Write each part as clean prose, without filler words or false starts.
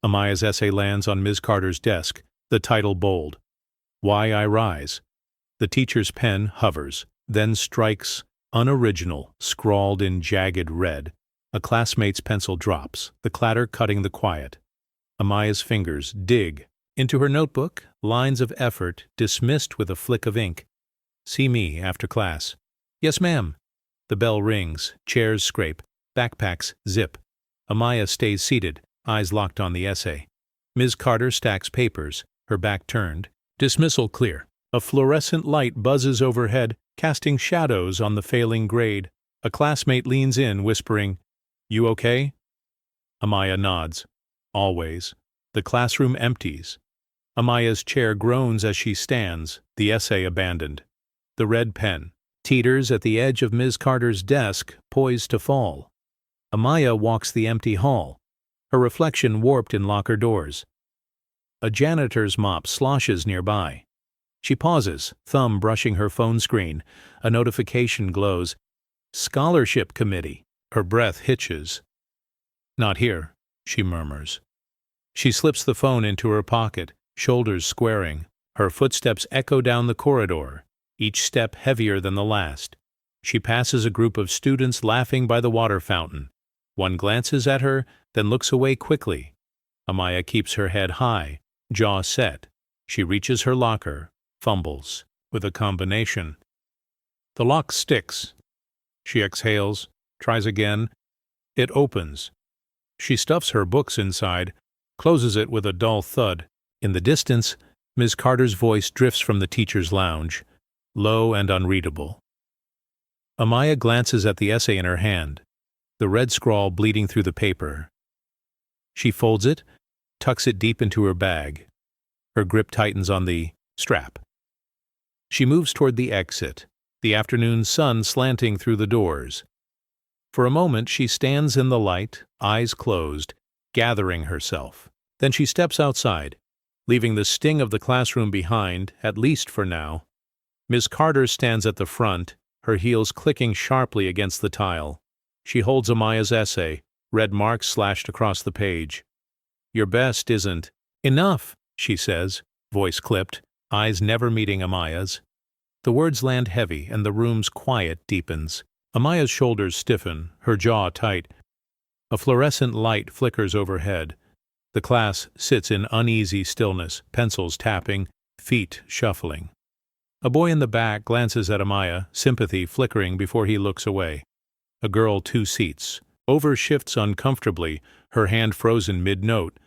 Amaya's essay lands on Ms. Carter's desk, the title bold. Why I Rise. The teacher's pen hovers, then strikes unoriginal, scrawled in jagged red. A classmate's pencil drops, the clatter cutting the quiet. Amaya's fingers dig into her notebook, lines of effort dismissed with a flick of ink. See me after class. Yes, ma'am. The bell rings, chairs scrape, backpacks zip. Amaya stays seated, eyes locked on the essay. Ms. Carter stacks papers, her back turned. Dismissal clear. A fluorescent light buzzes overhead, casting shadows on the failing grade. A classmate leans in, whispering, "You okay?" Amaya nods. Always. The classroom empties. Amaya's chair groans as she stands, the essay abandoned. The red pen teeters at the edge of Ms. Carter's desk, poised to fall. Amaya walks the empty hall, her reflection warped in locker doors. A janitor's mop sloshes nearby. She pauses, thumb brushing her phone screen. A notification glows. Scholarship Committee. Her breath hitches. Not here, she murmurs. She slips the phone into her pocket, shoulders squaring. Her footsteps echo down the corridor, each step heavier than the last. She passes a group of students laughing by the water fountain. One glances at her, then looks away quickly. Amaya keeps her head high, jaw set. She reaches her locker, fumbles, with a combination. The lock sticks. She exhales, tries again. It opens. She stuffs her books inside, closes it with a dull thud. In the distance, Ms. Carter's voice drifts from the teacher's lounge, low and unreadable. Amaya glances at the essay in her hand, the red scrawl bleeding through the paper. She folds it, tucks it deep into her bag. Her grip tightens on the strap. She moves toward the exit, the afternoon sun slanting through the doors. For a moment she stands in the light, eyes closed, gathering herself. Then she steps outside, leaving the sting of the classroom behind, at least for now. Miss Carter stands at the front, her heels clicking sharply against the tile. She holds Amaya's essay, red marks slashed across the page. Your best isn't enough, she says, voice clipped, eyes never meeting Amaya's. The words land heavy and the room's quiet deepens. Amaya's shoulders stiffen, her jaw tight. A fluorescent light flickers overhead. The class sits in uneasy stillness, pencils tapping, feet shuffling. A boy in the back glances at Amaya, sympathy flickering before he looks away. A girl 2 seats, overshifts uncomfortably, her hand frozen mid-note.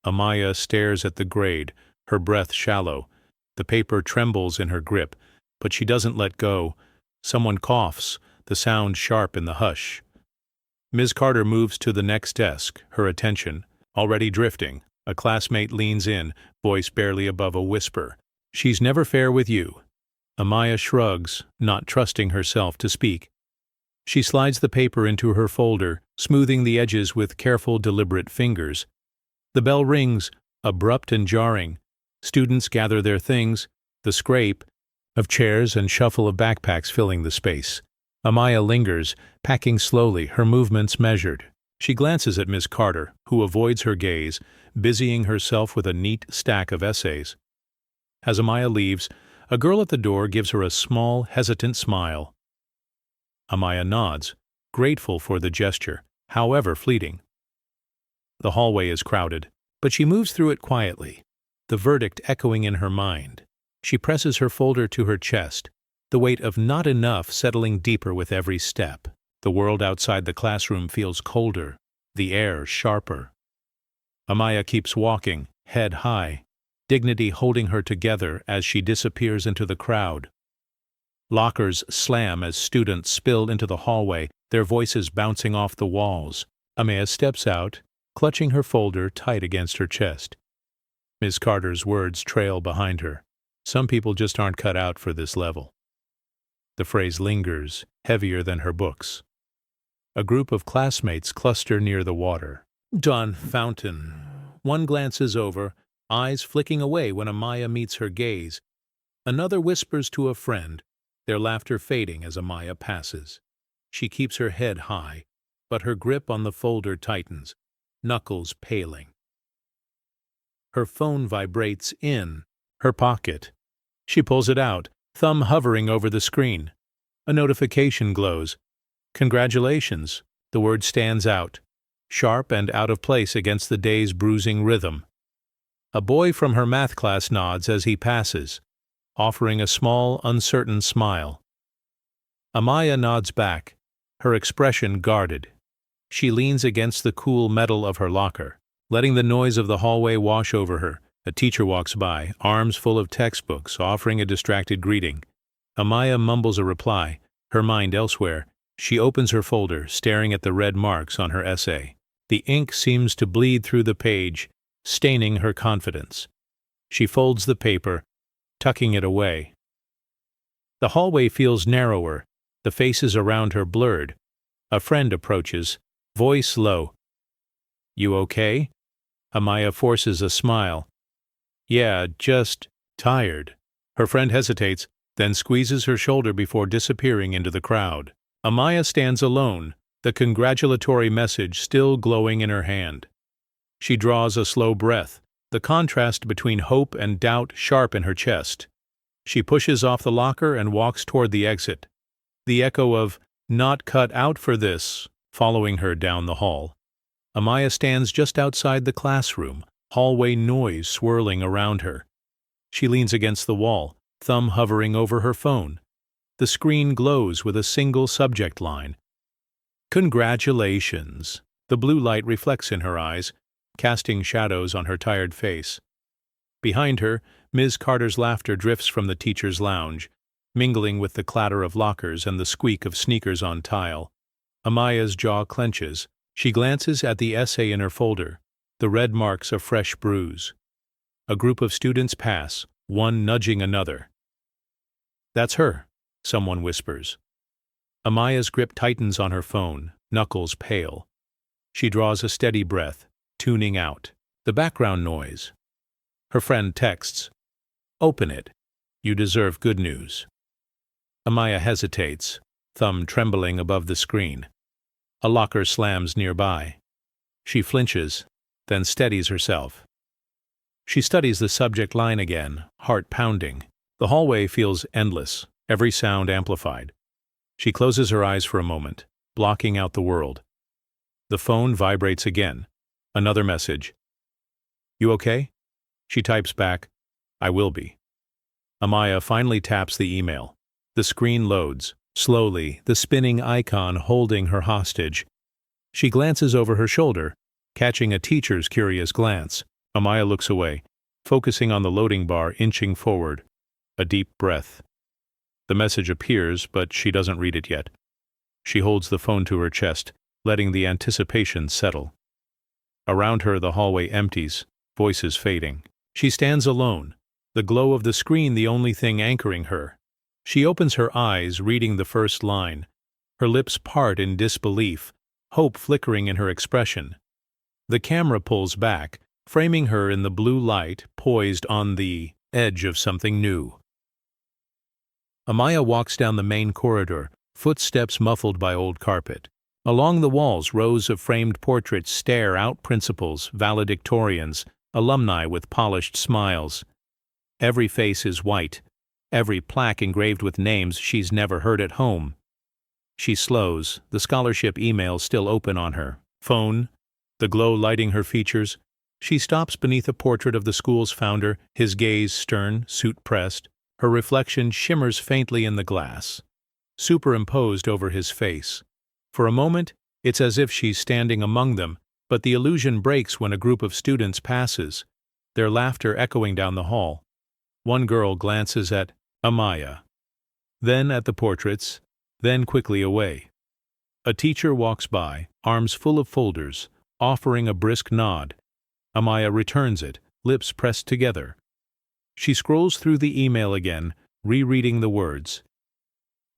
Amaya stares at the grade, her breath shallow. The paper trembles in her grip, but she doesn't let go. Someone coughs, the sound sharp in the hush. Ms. Carter moves to the next desk, her attention already drifting. A classmate leans in, voice barely above a whisper. She's never fair with you. Amaya shrugs, not trusting herself to speak. She slides the paper into her folder, smoothing the edges with careful, deliberate fingers. The bell rings, abrupt and jarring. Students gather their things, the scrape of chairs and shuffle of backpacks filling the space. Amaya lingers, packing slowly, her movements measured. She glances at Miss Carter, who avoids her gaze, busying herself with a neat stack of essays. As Amaya leaves, a girl at the door gives her a small, hesitant smile. Amaya nods, grateful for the gesture, however fleeting. The hallway is crowded, but she moves through it quietly, the verdict echoing in her mind. She presses her folder to her chest, the weight of not enough settling deeper with every step. The world outside the classroom feels colder, the air sharper. Amaya keeps walking, head high, dignity holding her together as she disappears into the crowd. Lockers slam as students spill into the hallway, their voices bouncing off the walls. Amaya steps out, clutching her folder tight against her chest. Miss Carter's words trail behind her. Some people just aren't cut out for this level. The phrase lingers, heavier than her books. A group of classmates cluster near the water. Done fountain. One glances over, eyes flicking away when Amaya meets her gaze. Another whispers to a friend, their laughter fading as Amaya passes. She keeps her head high, but her grip on the folder tightens, knuckles paling. Her phone vibrates in her pocket. She pulls it out, thumb hovering over the screen. A notification glows. Congratulations. The word stands out, sharp and out of place against the day's bruising rhythm. A boy from her math class nods as he passes, offering a small, uncertain smile. Amaya nods back, her expression guarded. She leans against the cool metal of her locker, letting the noise of the hallway wash over her. A teacher walks by, arms full of textbooks, offering a distracted greeting. Amaya mumbles a reply, her mind elsewhere. She opens her folder, staring at the red marks on her essay. The ink seems to bleed through the page, staining her confidence. She folds the paper, tucking it away. The hallway feels narrower, the faces around her blurred. A friend approaches, voice low. "You okay?" Amaya forces a smile. "Yeah, just tired." Her friend hesitates, then squeezes her shoulder before disappearing into the crowd. Amaya stands alone, the congratulatory message still glowing in her hand. She draws a slow breath, the contrast between hope and doubt sharp in her chest. She pushes off the locker and walks toward the exit, the echo of "not cut out for this" following her down the hall. Amaya stands just outside the classroom, hallway noise swirling around her. She leans against the wall, thumb hovering over her phone. The screen glows with a single subject line. "Congratulations." The blue light reflects in her eyes, casting shadows on her tired face. Behind her, Ms. Carter's laughter drifts from the teacher's lounge, mingling with the clatter of lockers and the squeak of sneakers on tile. Amaya's jaw clenches. She glances at the essay in her folder, the red marks a fresh bruise. A group of students pass, one nudging another. "That's her," someone whispers. Amaya's grip tightens on her phone, knuckles pale. She draws a steady breath, tuning out the background noise. Her friend texts, "Open it. You deserve good news." Amaya hesitates, thumb trembling above the screen. A locker slams nearby. She flinches, then steadies herself. She studies the subject line again, heart pounding. The hallway feels endless, every sound amplified. She closes her eyes for a moment, blocking out the world. The phone vibrates again. Another message. "You okay?" She types back, "I will be." Amaya finally taps the email. The screen loads, slowly, the spinning icon holding her hostage. She glances over her shoulder, catching a teacher's curious glance. Amaya looks away, focusing on the loading bar inching forward. A deep breath. The message appears, but she doesn't read it yet. She holds the phone to her chest, letting the anticipation settle. Around her the hallway empties, voices fading. She stands alone, the glow of the screen the only thing anchoring her. She opens her eyes, reading the first line. Her lips part in disbelief, hope flickering in her expression. The camera pulls back, framing her in the blue light, poised on the edge of something new. Amaya walks down the main corridor, footsteps muffled by old carpet. Along the walls, rows of framed portraits stare out principals, valedictorians, alumni with polished smiles. Every face is white, every plaque engraved with names she's never heard at home. She slows, the scholarship email still open on her phone, the glow lighting her features. She stops beneath a portrait of the school's founder, his gaze stern, suit pressed. Her reflection shimmers faintly in the glass, superimposed over his face. For a moment, it's as if she's standing among them, but the illusion breaks when a group of students passes, their laughter echoing down the hall. One girl glances at Amaya, then at the portraits, then quickly away. A teacher walks by, arms full of folders, offering a brisk nod. Amaya returns it, lips pressed together. She scrolls through the email again, rereading the words.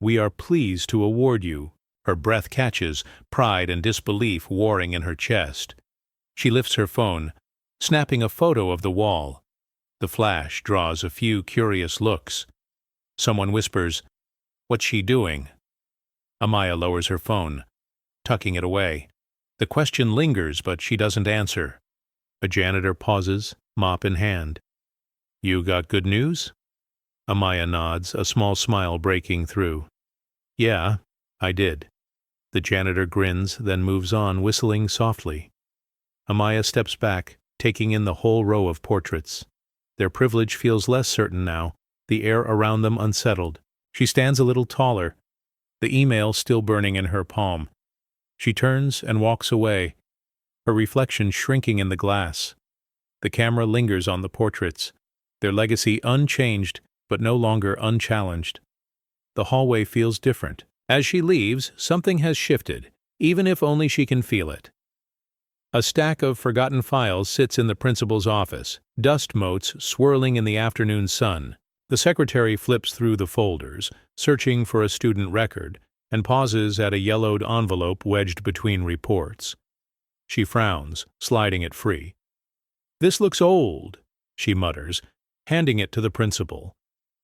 "We are pleased to award you." Her breath catches, pride and disbelief warring in her chest. She lifts her phone, snapping a photo of the wall. The flash draws a few curious looks. Someone whispers, "What's she doing?" Amaya lowers her phone, tucking it away. The question lingers, but she doesn't answer. A janitor pauses, mop in hand. You got good news? Amaya nods, a small smile breaking through. Yeah, I did. The janitor grins, then moves on, whistling softly. Amaya steps back, taking in the whole row of portraits. Their privilege feels less certain now, the air around them unsettled. She stands a little taller, the email still burning in her palm. She turns and walks away, her reflection shrinking in the glass. The camera lingers on the portraits, their legacy unchanged but no longer unchallenged. The hallway feels different. As she leaves, something has shifted, even if only she can feel it. A stack of forgotten files sits in the principal's office, dust motes swirling in the afternoon sun. The secretary flips through the folders, searching for a student record, and pauses at a yellowed envelope wedged between reports. She frowns, sliding it free. "This looks old," she mutters, handing it to the principal.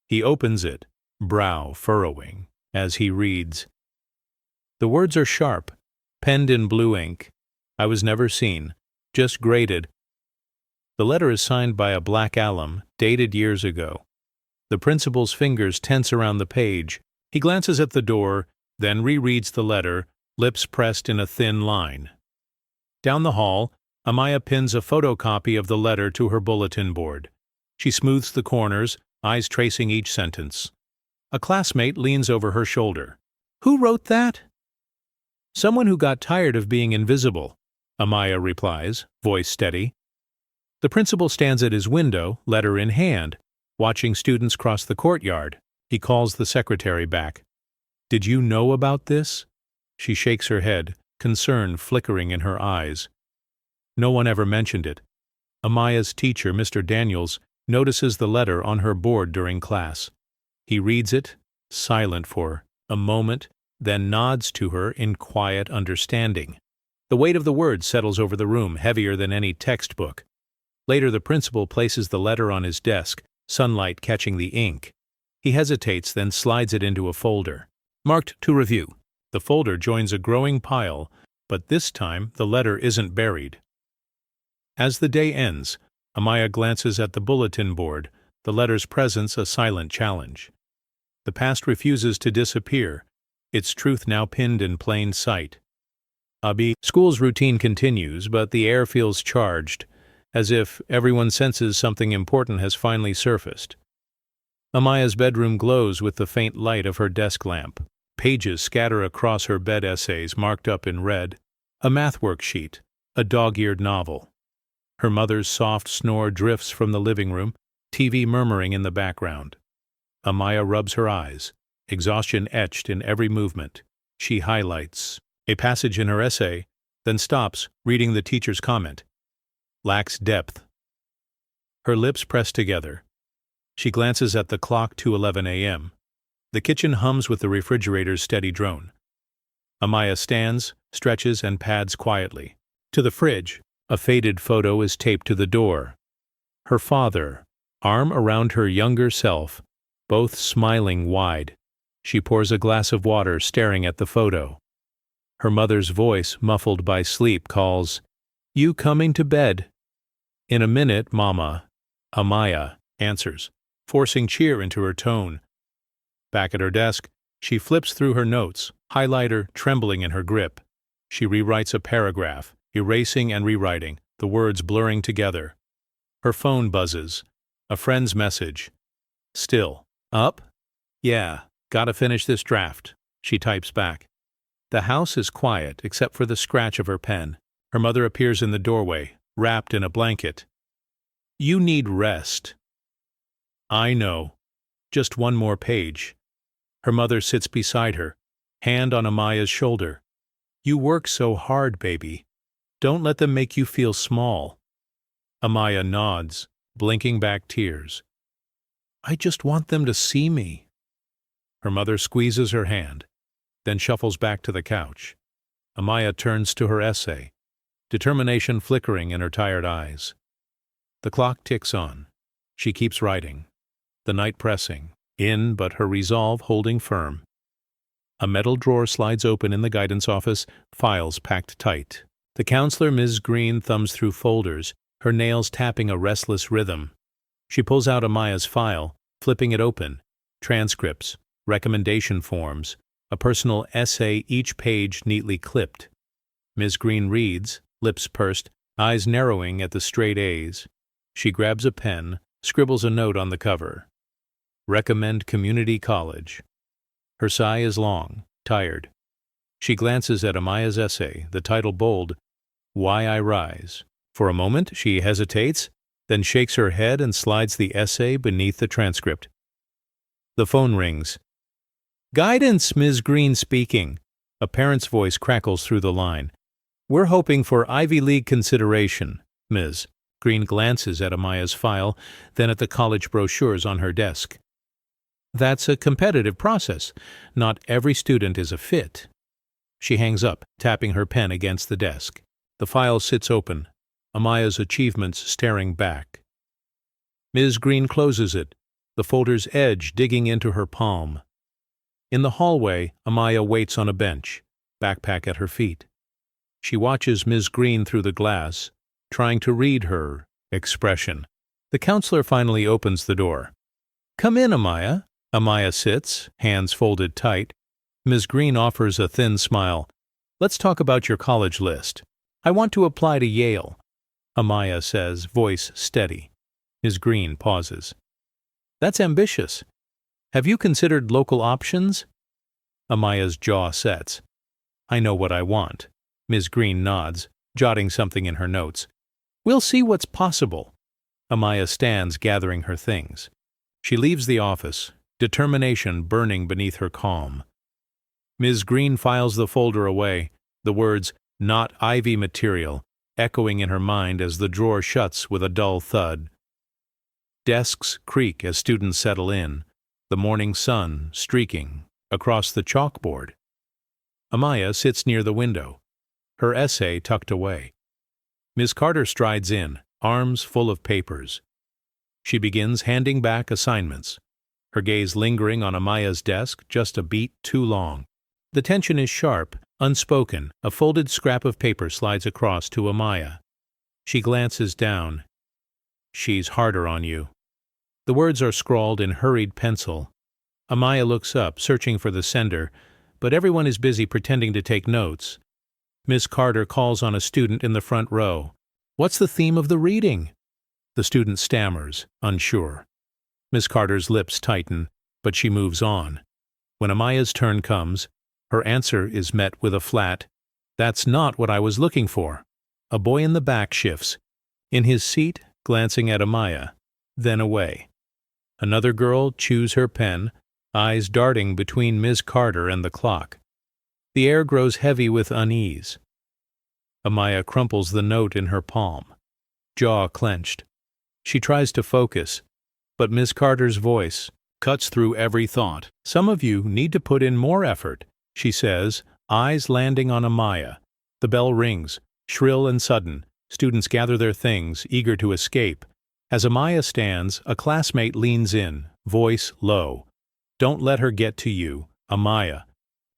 He opens it, brow furrowing, as he reads. The words are sharp, penned in blue ink. I was never seen, just graded. The letter is signed by a black alum, dated years ago. The principal's fingers tense around the page. He glances at the door, then rereads the letter, lips pressed in a thin line. Down the hall, Amaya pins a photocopy of the letter to her bulletin board. She smooths the corners, eyes tracing each sentence. A classmate leans over her shoulder. "Who wrote that?" "Someone who got tired of being invisible," Amaya replies, voice steady. The principal stands at his window, letter in hand, watching students cross the courtyard. He calls the secretary back. "Did you know about this?" She shakes her head, concern flickering in her eyes. No one ever mentioned it. Amaya's teacher, Mr. Daniels, notices the letter on her board during class. He reads it, silent for a moment, then nods to her in quiet understanding. The weight of the words settles over the room, heavier than any textbook. Later, the principal places the letter on his desk, sunlight catching the ink. He hesitates, then slides it into a folder. Marked to review. The folder joins a growing pile, but this time the letter isn't buried. As the day ends, Amaya glances at the bulletin board, the letter's presence a silent challenge. The past refuses to disappear, its truth now pinned in plain sight. School's routine continues, but the air feels charged, as if everyone senses something important has finally surfaced. Amaya's bedroom glows with the faint light of her desk lamp. Pages scatter across her bed, essays marked up in red, a math worksheet, a dog-eared novel. Her mother's soft snore drifts from the living room, TV murmuring in the background. Amaya rubs her eyes, exhaustion etched in every movement. She highlights a passage in her essay, then stops, reading the teacher's comment. Lacks depth. Her lips press together. She glances at the clock, 2:11 a.m. The kitchen hums with the refrigerator's steady drone. Amaya stands, stretches, and pads quietly. To the fridge, a faded photo is taped to the door. Her father, arm around her younger self, both smiling wide. She pours a glass of water, staring at the photo. Her mother's voice, muffled by sleep, calls, "You coming to bed?" "In a minute, Mama," Amaya answers, forcing cheer into her tone. Back at her desk, she flips through her notes, highlighter trembling in her grip. She rewrites a paragraph, erasing and rewriting, the words blurring together. Her phone buzzes. A friend's message. "Still up?" "Yeah, gotta finish this draft," she types back. The house is quiet except for the scratch of her pen. Her mother appears in the doorway, wrapped in a blanket. "You need rest." "I know. Just one more page." Her mother sits beside her, hand on Amaya's shoulder. "You work so hard, baby. Don't let them make you feel small." Amaya nods, blinking back tears. "I just want them to see me." Her mother squeezes her hand, then shuffles back to the couch. Amaya turns to her essay, determination flickering in her tired eyes. The clock ticks on. She keeps writing, the night pressing, in but her resolve holding firm. A metal drawer slides open in the guidance office, files packed tight. The counselor, Ms. Green, thumbs through folders, her nails tapping a restless rhythm. She pulls out Amaya's file, flipping it open. Transcripts, recommendation forms, a personal essay, each page neatly clipped. Ms. Green reads, lips pursed, eyes narrowing at the straight A's. She grabs a pen, scribbles a note on the cover. Recommend community college. Her sigh is long, tired. She glances at Amaya's essay, the title bold, Why I Rise. For a moment, she hesitates, then shakes her head and slides the essay beneath the transcript. The phone rings. Guidance, Ms. Green speaking. A parent's voice crackles through the line. We're hoping for Ivy League consideration. Ms. Green glances at Amaya's file, then at the college brochures on her desk. That's a competitive process. Not every student is a fit. She hangs up, tapping her pen against the desk. The file sits open, Amaya's achievements staring back. Ms. Green closes it, the folder's edge digging into her palm. In the hallway, Amaya waits on a bench, backpack at her feet. She watches Ms. Green through the glass, trying to read her expression. The counselor finally opens the door. Come in, Amaya. Amaya sits, hands folded tight. Ms. Green offers a thin smile. Let's talk about your college list. I want to apply to Yale. Amaya says, voice steady. Ms. Green pauses. That's ambitious. Have you considered local options? Amaya's jaw sets. I know what I want. Ms. Green nods, jotting something in her notes. We'll see what's possible. Amaya stands, gathering her things. She leaves the office, determination burning beneath her calm. Ms. Green files the folder away, the words, not Ivy material, echoing in her mind as the drawer shuts with a dull thud. Desks creak as students settle in, the morning sun streaking across the chalkboard. Amaya sits near the window, her essay tucked away. Miss Carter strides in, arms full of papers. She begins handing back assignments, her gaze lingering on Amaya's desk just a beat too long. The tension is sharp, unspoken. A folded scrap of paper slides across to Amaya. She glances down. She's harder on you. The words are scrawled in hurried pencil. Amaya looks up, searching for the sender, but everyone is busy pretending to take notes. Miss Carter calls on a student in the front row. What's the theme of the reading? The student stammers, unsure. Miss Carter's lips tighten, but she moves on. When Amaya's turn comes, her answer is met with a flat, "That's not what I was looking for." A boy in the back shifts, in his seat, glancing at Amaya, then away. Another girl chews her pen, eyes darting between Miss Carter and the clock. The air grows heavy with unease. Amaya crumples the note in her palm, jaw clenched. She tries to focus, but Miss Carter's voice cuts through every thought. "Some of you need to put in more effort," she says, eyes landing on Amaya. The bell rings, shrill and sudden. Students gather their things, eager to escape. As Amaya stands, a classmate leans in, voice low. "Don't let her get to you." Amaya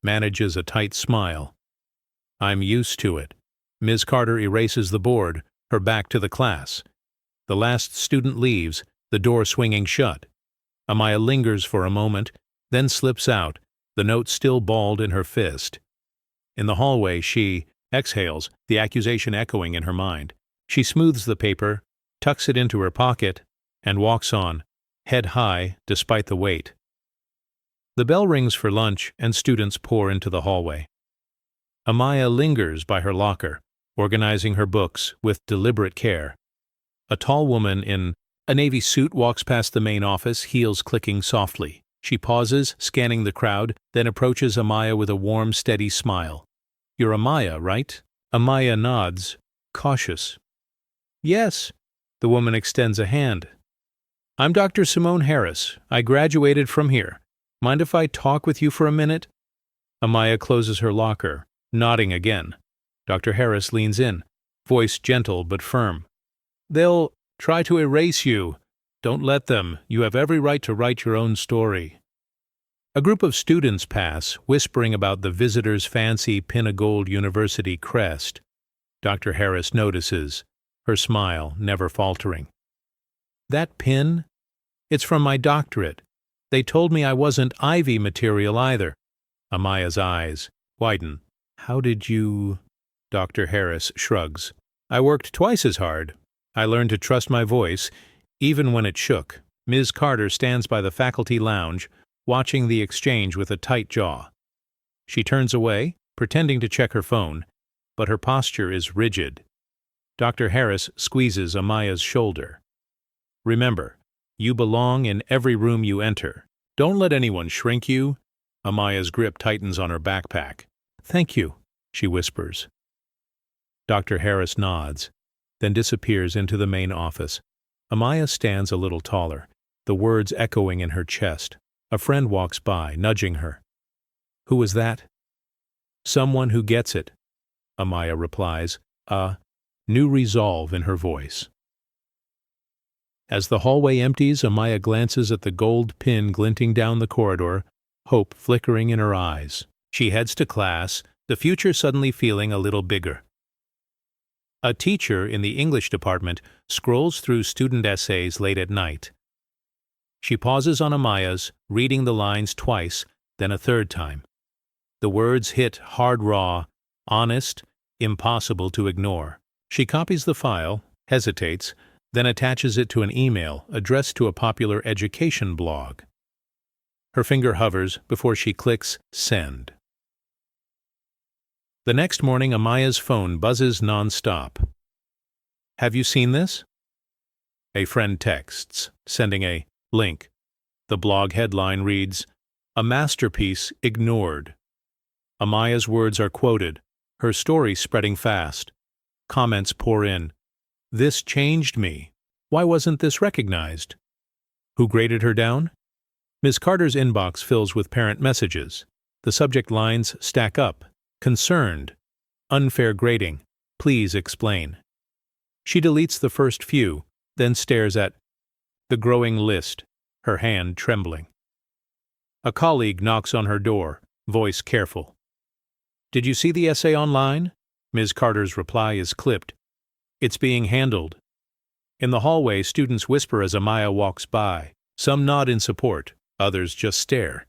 manages a tight smile. "I'm used to it." Ms. Carter erases the board, her back to the class. The last student leaves, the door swinging shut. Amaya lingers for a moment, then slips out, the note still balled in her fist. In the hallway, she exhales, the accusation echoing in her mind. She smooths the paper, tucks it into her pocket, and walks on, head high despite the weight. The bell rings for lunch, and students pour into the hallway. Amaya lingers by her locker, organizing her books with deliberate care. A tall woman in a navy suit walks past the main office, heels clicking softly. She pauses, scanning the crowd, then approaches Amaya with a warm, steady smile. "You're Amaya, right?" Amaya nods, cautious. "Yes." The woman extends a hand. "I'm Dr. Simone Harris. I graduated from here. Mind if I talk with you for a minute?" Amaya closes her locker, nodding again. Dr. Harris leans in, voice gentle but firm. "They'll try to erase you. Don't let them. You have every right to write your own story." A group of students pass, whispering about the visitor's fancy pin-of-gold university crest. Dr. Harris notices. her smile never faltering. "That pin? It's from my doctorate. They told me I wasn't Ivy material either." Amaya's eyes widen. "How did you—" Dr. Harris shrugs. "I worked twice as hard. I learned to trust my voice, even when it shook." Ms. Carter stands by the faculty lounge, watching the exchange with a tight jaw. She turns away, pretending to check her phone, but her posture is rigid. Dr. Harris squeezes Amaya's shoulder. "Remember, you belong in every room you enter. Don't let anyone shrink you." Amaya's grip tightens on her backpack. "Thank you," she whispers. Dr. Harris nods, then disappears into the main office. Amaya stands a little taller, the words echoing in her chest. A friend walks by, nudging her. "Who was that?" "Someone who gets it," Amaya replies, a new resolve in her voice. As the hallway empties, Amaya glances at the gold pin glinting down the corridor, hope flickering in her eyes. She heads to class, the future suddenly feeling a little bigger. A teacher in the English department scrolls through student essays late at night. She pauses on Amaya's, reading the lines twice, then a third time. The words hit hard raw, honest, impossible to ignore. She copies the file, hesitates, then attaches it to an email addressed to a popular education blog. Her finger hovers before she clicks send. The next morning, Amaya's phone buzzes non-stop. "Have you seen this?" A friend texts, sending a link. The blog headline reads, "A masterpiece ignored." Amaya's words are quoted, her story spreading fast. Comments pour in. "This changed me. Why wasn't this recognized?" Who graded her down? Ms. Carter's inbox fills with parent messages. The subject lines stack up. Concerned. Unfair grading. Please explain. She deletes the first few, then stares at the growing list, her hand trembling. A colleague knocks on her door, voice careful. "Did you see the essay online?" Ms. Carter's reply is clipped. "It's being handled." In the hallway, students whisper as Amaya walks by. Some nod in support, others just stare.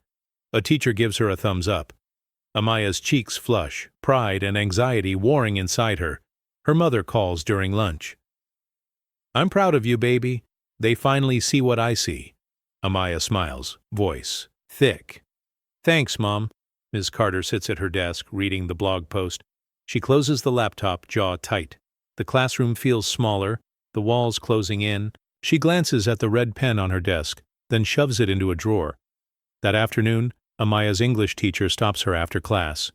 A teacher gives her a thumbs up. Amaya's cheeks flush, pride and anxiety warring inside her. Her mother calls during lunch. "I'm proud of you, baby. They finally see what I see." Amaya smiles, voice thick. "Thanks, Mom." Ms. Carter sits at her desk, reading the blog post. She closes the laptop, jaw tight. The classroom feels smaller, the walls closing in. She glances at the red pen on her desk, then shoves it into a drawer. That afternoon, Amaya's English teacher stops her after class.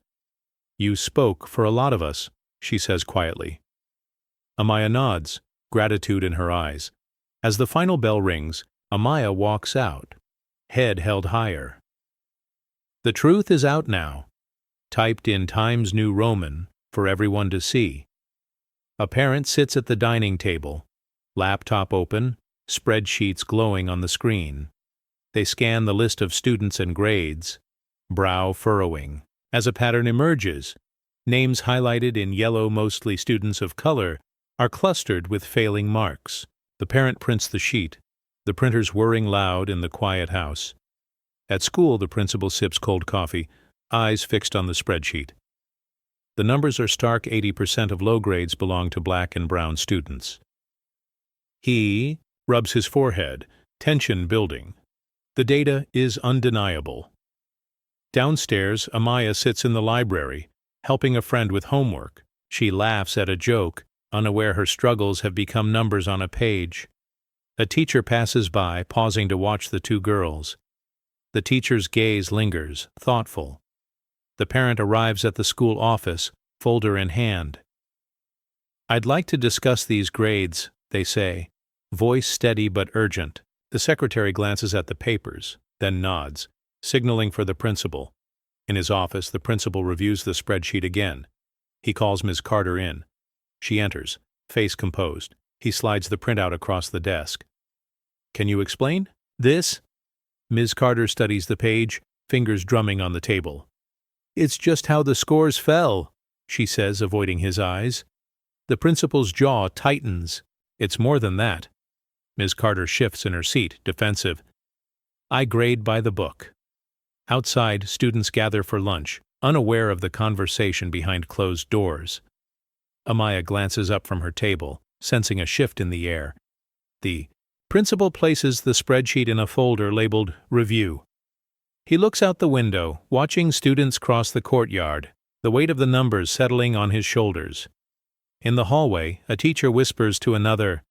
"You spoke for a lot of us," she says quietly. Amaya nods, gratitude in her eyes. As the final bell rings, Amaya walks out, head held higher. The truth is out now, typed in Times New Roman for everyone to see. A parent sits at the dining table, laptop open, spreadsheets glowing on the screen. They scan the list of students and grades, brow furrowing. As a pattern emerges, names highlighted in yellow, mostly students of color, are clustered with failing marks. The parent prints the sheet, the printers whirring loud in the quiet house. At school, the principal sips cold coffee, eyes fixed on the spreadsheet. The numbers are stark. 80% of low grades belong to black and brown students. He rubs his forehead, tension building. The data is undeniable. Downstairs, Amaya sits in the library, helping a friend with homework. She laughs at a joke, unaware her struggles have become numbers on a page. A teacher passes by, pausing to watch the two girls. The teacher's gaze lingers, thoughtful. The parent arrives at the school office, folder in hand. "I'd like to discuss these grades," they say, voice steady but urgent. The secretary glances at the papers, then nods, signaling for the principal. In his office, the principal reviews the spreadsheet again. He calls Ms. Carter in. She enters, face composed. He slides the printout across the desk. "Can you explain?" "This?" Ms. Carter studies the page, fingers drumming on the table. "It's just how the scores fell," she says, avoiding his eyes. The principal's jaw tightens. It's more than that. Ms. Carter shifts in her seat, defensive. I grade by the book. Outside, students gather for lunch, unaware of the conversation behind closed doors. Amaya glances up from her table, sensing a shift in the air. The principal places the spreadsheet in a folder labeled Review. He looks out the window, watching students cross the courtyard, the weight of the numbers settling on his shoulders. In the hallway, a teacher whispers to another,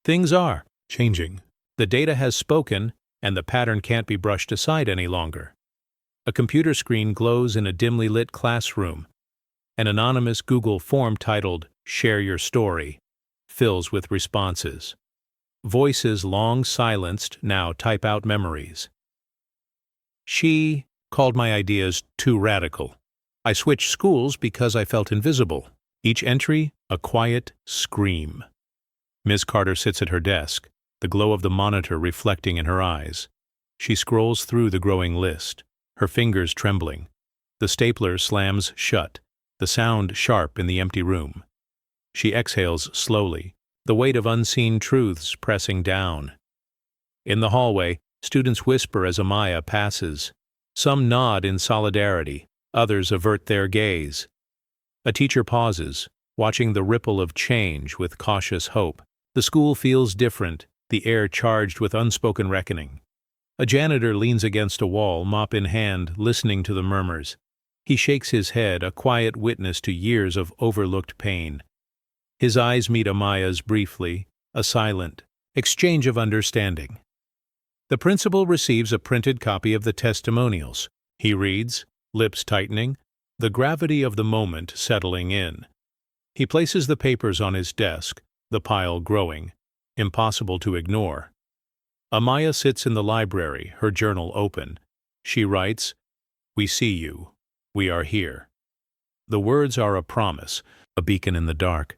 Things are changing. The data has spoken, and the pattern can't be brushed aside any longer. A computer screen glows in a dimly lit classroom. An anonymous Google form titled, Share Your Story, fills with responses. Voices long silenced now type out memories. She called my ideas too radical. I switched schools because I felt invisible. Each entry, a quiet scream. Ms. Carter sits at her desk, the glow of the monitor reflecting in her eyes. She scrolls through the growing list, her fingers trembling. The stapler slams shut, the sound sharp in the empty room. She exhales slowly, the weight of unseen truths pressing down. In the hallway, students whisper as Amaya passes. Some nod in solidarity, others avert their gaze. A teacher pauses, watching the ripple of change with cautious hope. The school feels different, the air charged with unspoken reckoning. A janitor leans against a wall, mop in hand, listening to the murmurs. He shakes his head, a quiet witness to years of overlooked pain. His eyes meet Amaya's briefly, a silent exchange of understanding. The principal receives a printed copy of the testimonials. He reads, lips tightening, the gravity of the moment settling in. He places the papers on his desk, the pile growing, impossible to ignore. Amaya sits in the library, her journal open. She writes, We see you. We are here. The words are a promise, a beacon in the dark.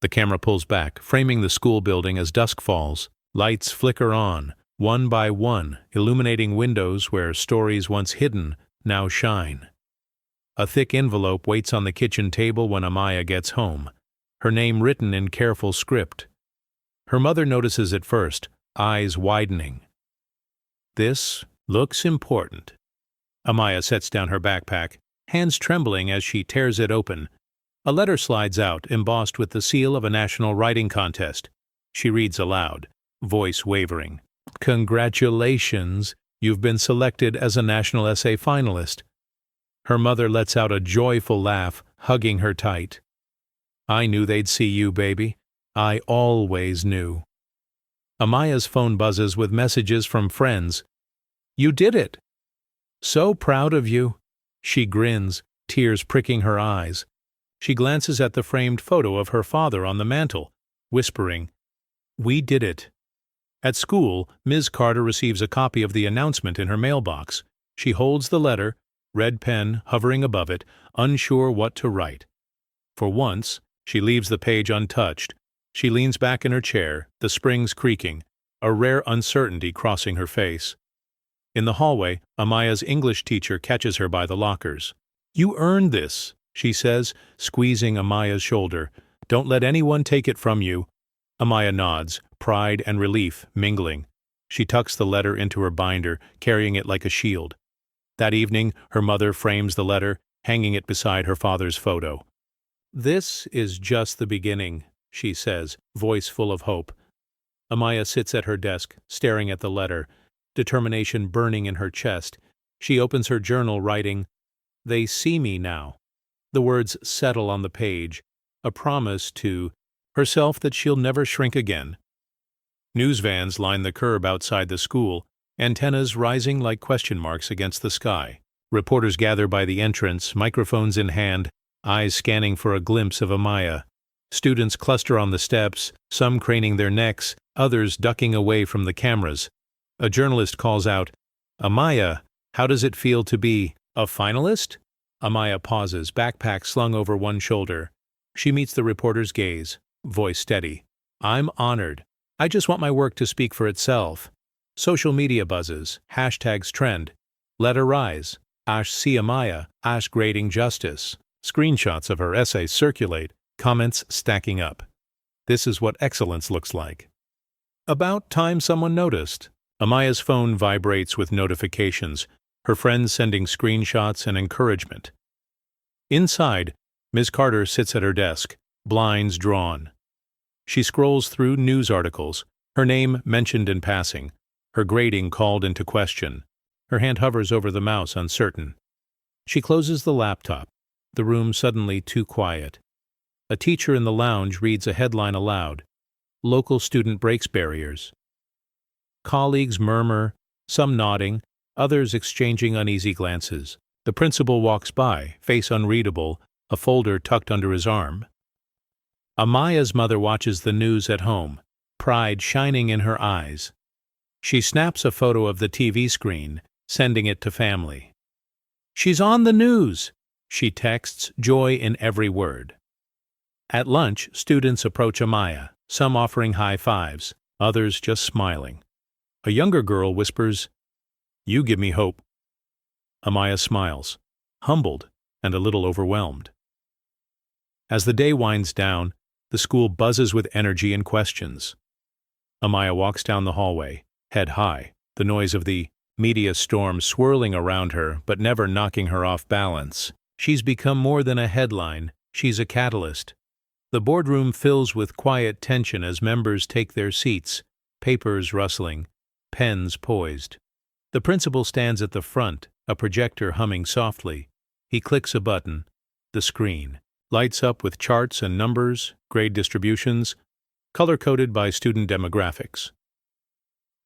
The camera pulls back, framing the school building as dusk falls. Lights flicker on, one by one, illuminating windows where stories once hidden now shine. A thick envelope waits on the kitchen table when Amaya gets home, her name written in careful script. Her mother notices it first, eyes widening. This looks important. Amaya sets down her backpack, hands trembling as she tears it open. A letter slides out, embossed with the seal of a national writing contest. She reads aloud, voice wavering. Congratulations, you've been selected as a national essay finalist. Her mother lets out a joyful laugh, hugging her tight. I knew they'd see you, baby. I always knew. Amaya's phone buzzes with messages from friends. You did it! So proud of you. She grins, tears pricking her eyes. She glances at the framed photo of her father on the mantel, whispering, We did it. At school, Ms. Carter receives a copy of the announcement in her mailbox. She holds the letter, red pen hovering above it, unsure what to write. For once, she leaves the page untouched. She leans back in her chair, the springs creaking, a rare uncertainty crossing her face. In the hallway, Amaya's English teacher catches her by the lockers. You earned this, she says, squeezing Amaya's shoulder. Don't let anyone take it from you. Amaya nods, pride and relief mingling. She tucks the letter into her binder, carrying it like a shield. That evening, her mother frames the letter, hanging it beside her father's photo. This is just the beginning, she says, voice full of hope. Amaya sits at her desk, staring at the letter, determination burning in her chest. She opens her journal, writing, They see me now. The words settle on the page, a promise to herself that she'll never shrink again. News vans line the curb outside the school, antennas rising like question marks against the sky. Reporters gather by the entrance, microphones in hand, eyes scanning for a glimpse of Amaya. Students cluster on the steps, some craning their necks, others ducking away from the cameras. A journalist calls out, Amaya, how does it feel to be a finalist? Amaya pauses, backpack slung over one shoulder. She meets the reporter's gaze, voice steady. I'm honored. I just want my work to speak for itself. Social media buzzes, hashtags trend. Let her rise. Ash see Amaya, Ash grading justice. Screenshots of her essay circulate. comments stacking up. This is what excellence looks like. About time someone noticed. Amaya's phone vibrates with notifications, her friends sending screenshots and encouragement. Inside, Ms. Carter sits at her desk, blinds drawn. She scrolls through news articles, her name mentioned in passing, her grading called into question. Her hand hovers over the mouse, uncertain. She closes the laptop, the room suddenly too quiet. A teacher in the lounge reads a headline aloud. Local student breaks barriers. Colleagues murmur, some nodding, others exchanging uneasy glances. The principal walks by, face unreadable, a folder tucked under his arm. Amaya's mother watches the news at home, pride shining in her eyes. She snaps a photo of the TV screen, sending it to family. "She's on the news," she texts, joy in every word. At lunch, students approach Amaya, some offering high fives, others just smiling. A younger girl whispers, "You give me hope." Amaya smiles, humbled and a little overwhelmed. As the day winds down, the school buzzes with energy and questions. Amaya walks down the hallway, head high, the noise of the media storm swirling around her but never knocking her off balance. She's become more than a headline, she's a catalyst. The boardroom fills with quiet tension as members take their seats, papers rustling, pens poised. The principal stands at the front, a projector humming softly. He clicks a button. The screen lights up with charts and numbers, grade distributions, color-coded by student demographics.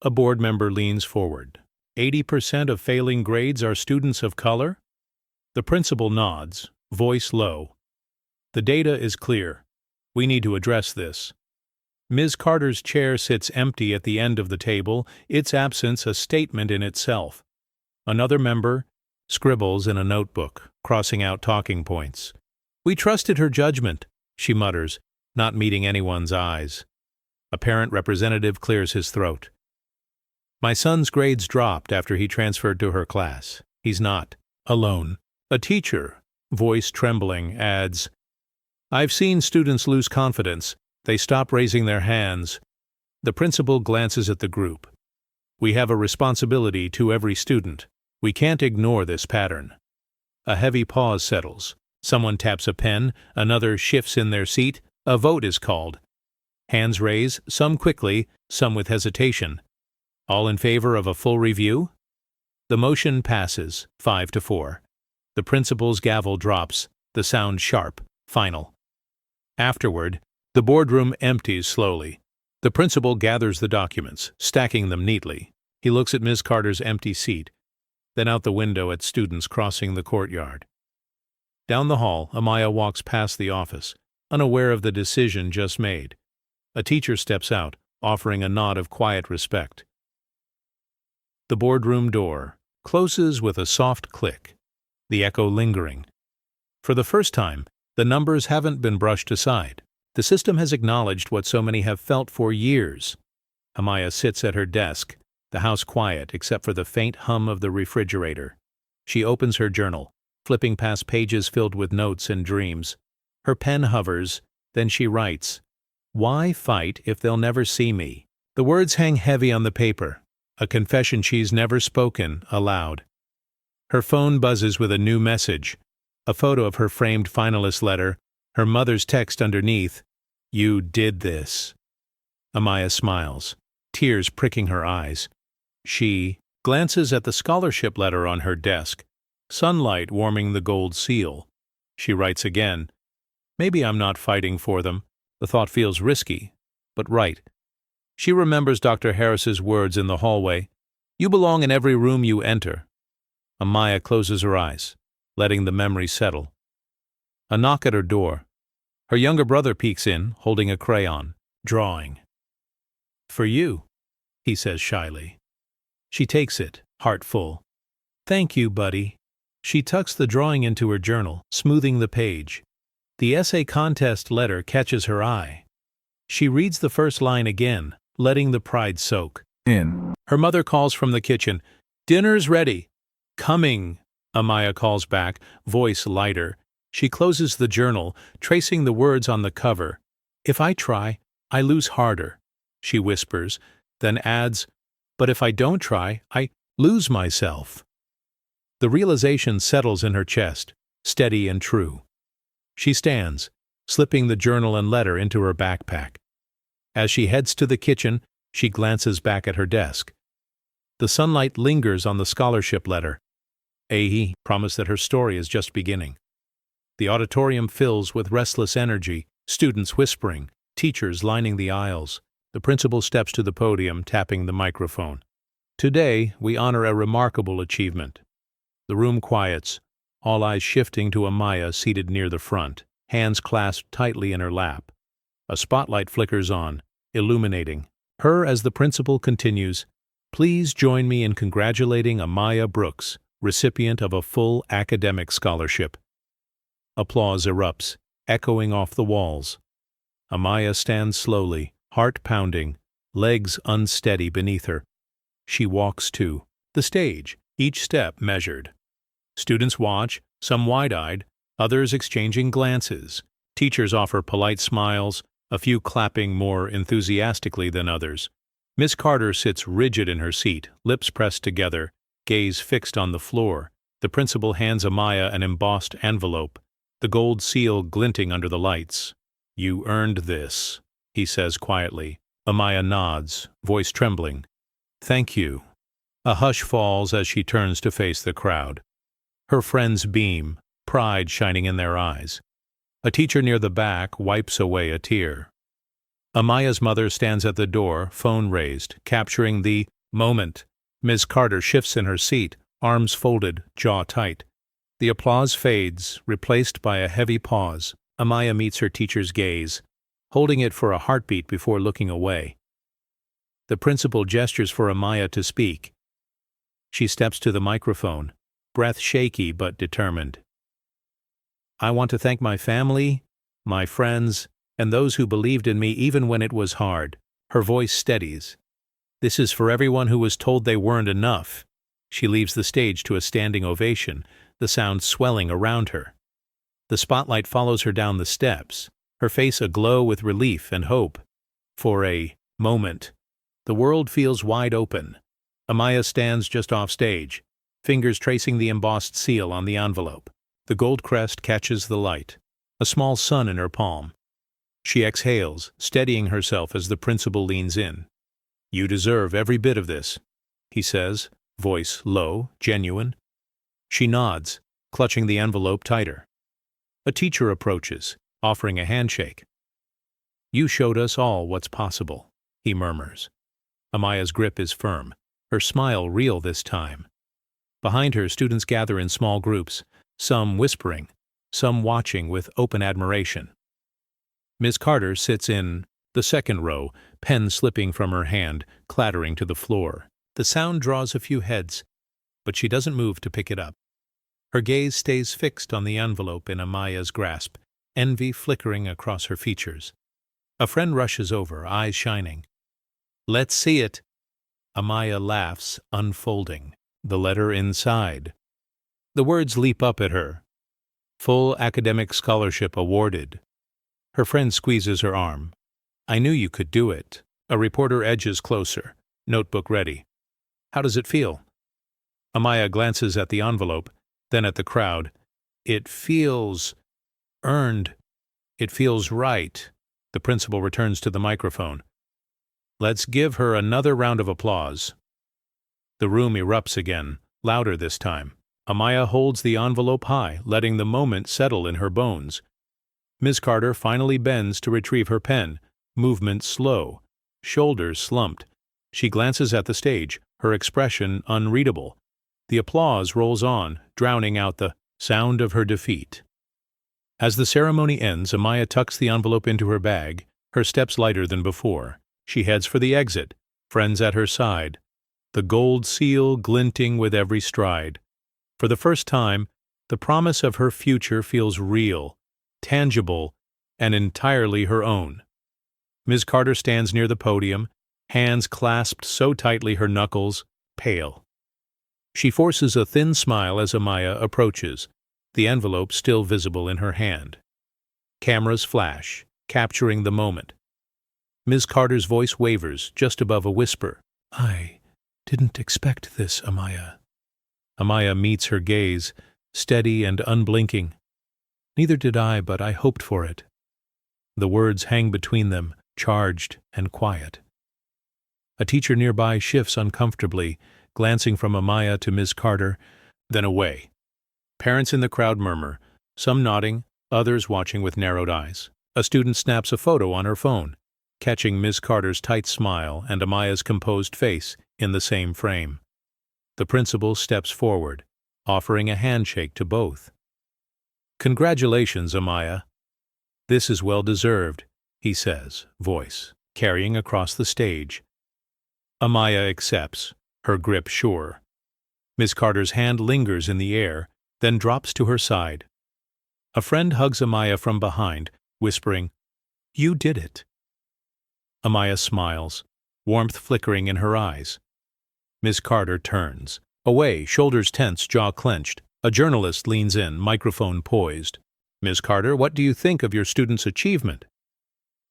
A board member leans forward. 80% of failing grades are students of color? The principal nods, voice low. The data is clear. We need to address this. Ms. Carter's chair sits empty at the end of the table, its absence a statement in itself. Another member scribbles in a notebook, crossing out talking points. "We trusted her judgment," she mutters, not meeting anyone's eyes. A parent representative clears his throat. "My son's grades dropped after he transferred to her class. He's not alone." A teacher, voice trembling, adds, "I've seen students lose confidence. They stop raising their hands." The principal glances at the group. "We have a responsibility to every student. We can't ignore this pattern." A heavy pause settles. Someone taps a pen, another shifts in their seat, a vote is called. Hands raise, some quickly, some with hesitation. All in favor of a full review? The motion passes, 5-4. The principal's gavel drops, the sound sharp, final. Afterward, the boardroom empties slowly. The principal gathers the documents, stacking them neatly. He looks at Ms. Carter's empty seat, then out the window at students crossing the courtyard. Down the hall, Amaya walks past the office, unaware of the decision just made. A teacher steps out, offering a nod of quiet respect. The boardroom door closes with a soft click, the echo lingering. For the first time, the numbers haven't been brushed aside. The system has acknowledged what so many have felt for years. Amaya sits at her desk, the house quiet except for the faint hum of the refrigerator. She opens her journal, flipping past pages filled with notes and dreams. Her pen hovers, then she writes, "Why fight if they'll never see me?" The words hang heavy on the paper, a confession she's never spoken aloud. Her phone buzzes with a new message, a photo of her framed finalist letter, her mother's text underneath, "You did this." Amaya smiles, tears pricking her eyes. She glances at the scholarship letter on her desk, sunlight warming the gold seal. She writes again, "Maybe I'm not fighting for them. The thought feels risky, but right." She remembers Dr. Harris's words in the hallway, "You belong in every room you enter." Amaya closes her eyes, letting the memory settle. A knock at her door. Her younger brother peeks in, holding a crayon, drawing. "For you," he says shyly. She takes it, heart full. "Thank you, buddy." She tucks the drawing into her journal, smoothing the page. The essay contest letter catches her eye. She reads the first line again, letting the pride soak in. Her mother calls from the kitchen, "Dinner's ready." "Coming," Amaya calls back, voice lighter. She closes the journal, tracing the words on the cover. "If I try, I lose harder," she whispers, then adds, "But if I don't try, I lose myself." The realization settles in her chest, steady and true. She stands, slipping the journal and letter into her backpack. As she heads to the kitchen, she glances back at her desk. The sunlight lingers on the scholarship letter. A.E. promised that her story is just beginning. The auditorium fills with restless energy, students whispering, teachers lining the aisles. The principal steps to the podium, tapping the microphone. "Today, we honor a remarkable achievement." The room quiets, all eyes shifting to Amaya seated near the front, hands clasped tightly in her lap. A spotlight flickers on, illuminating her as the principal continues, "Please join me in congratulating Amaya Brooks, recipient of a full academic scholarship." Applause erupts, echoing off the walls. Amaya stands slowly, heart pounding, legs unsteady beneath her. She walks to the stage, each step measured. Students watch, some wide-eyed, others exchanging glances. Teachers offer polite smiles, a few clapping more enthusiastically than others. Miss Carter sits rigid in her seat, lips pressed together, gaze fixed on the floor. The principal hands Amaya an embossed envelope, the gold seal glinting under the lights. "You earned this," he says quietly. Amaya nods, voice trembling. "Thank you." A hush falls as she turns to face the crowd. Her friends beam, pride shining in their eyes. A teacher near the back wipes away a tear. Amaya's mother stands at the door, phone raised, capturing the moment. Ms. Carter shifts in her seat, arms folded, jaw tight. The applause fades, replaced by a heavy pause. Amaya meets her teacher's gaze, holding it for a heartbeat before looking away. The principal gestures for Amaya to speak. She steps to the microphone, breath shaky but determined. "I want to thank my family, my friends, and those who believed in me even when it was hard." Her voice steadies. "This is for everyone who was told they weren't enough." She leaves the stage to a standing ovation, the sound swelling around her. The spotlight follows her down the steps, her face aglow with relief and hope. For a moment, the world feels wide open. Amaya stands just off stage, fingers tracing the embossed seal on the envelope. The gold crest catches the light, a small sun in her palm. She exhales, steadying herself as the principal leans in. "You deserve every bit of this," he says, voice low, genuine. She nods, clutching the envelope tighter. A teacher approaches, offering a handshake. "You showed us all what's possible," he murmurs. Amaya's grip is firm, her smile real this time. Behind her, students gather in small groups, some whispering, some watching with open admiration. Miss Carter sits in the second row, pen slipping from her hand, clattering to the floor. The sound draws a few heads, but she doesn't move to pick it up. Her gaze stays fixed on the envelope in Amaya's grasp, envy flickering across her features. A friend rushes over, eyes shining. "Let's see it." Amaya laughs, unfolding the letter inside. The words leap up at her. "Full academic scholarship awarded." Her friend squeezes her arm. "I knew you could do it." A reporter edges closer, notebook ready. "How does it feel?" Amaya glances at the envelope, then at the crowd. "It feels earned. It feels right." The principal returns to the microphone. "Let's give her another round of applause." The room erupts again, louder this time. Amaya holds the envelope high, letting the moment settle in her bones. Ms. Carter finally bends to retrieve her pen, movement slow, shoulders slumped. She glances at the stage, her expression unreadable. The applause rolls on, drowning out the sound of her defeat. As the ceremony ends, Amaya tucks the envelope into her bag, her steps lighter than before. She heads for the exit, friends at her side, the gold seal glinting with every stride. For the first time, the promise of her future feels real, tangible, and entirely her own. Ms. Carter stands near the podium, hands clasped so tightly her knuckles, pale. She forces a thin smile as Amaya approaches, the envelope still visible in her hand. Cameras flash, capturing the moment. Ms. Carter's voice wavers just above a whisper. "I didn't expect this, Amaya." Amaya meets her gaze, steady and unblinking. "Neither did I, but I hoped for it." The words hang between them, charged and quiet. A teacher nearby shifts uncomfortably, glancing from Amaya to Ms. Carter, then away. Parents in the crowd murmur, some nodding, others watching with narrowed eyes. A student snaps a photo on her phone, catching Ms. Carter's tight smile and Amaya's composed face in the same frame. The principal steps forward, offering a handshake to both. "Congratulations, Amaya. This is well-deserved," he says, voice carrying across the stage. Amaya accepts, her grip sure. Miss Carter's hand lingers in the air, then drops to her side. A friend hugs Amaya from behind, whispering, "You did it." Amaya smiles, warmth flickering in her eyes. Miss Carter turns. Away, shoulders tense, jaw clenched. A journalist leans in, microphone poised. "Miss Carter, what do you think of your student's achievement?"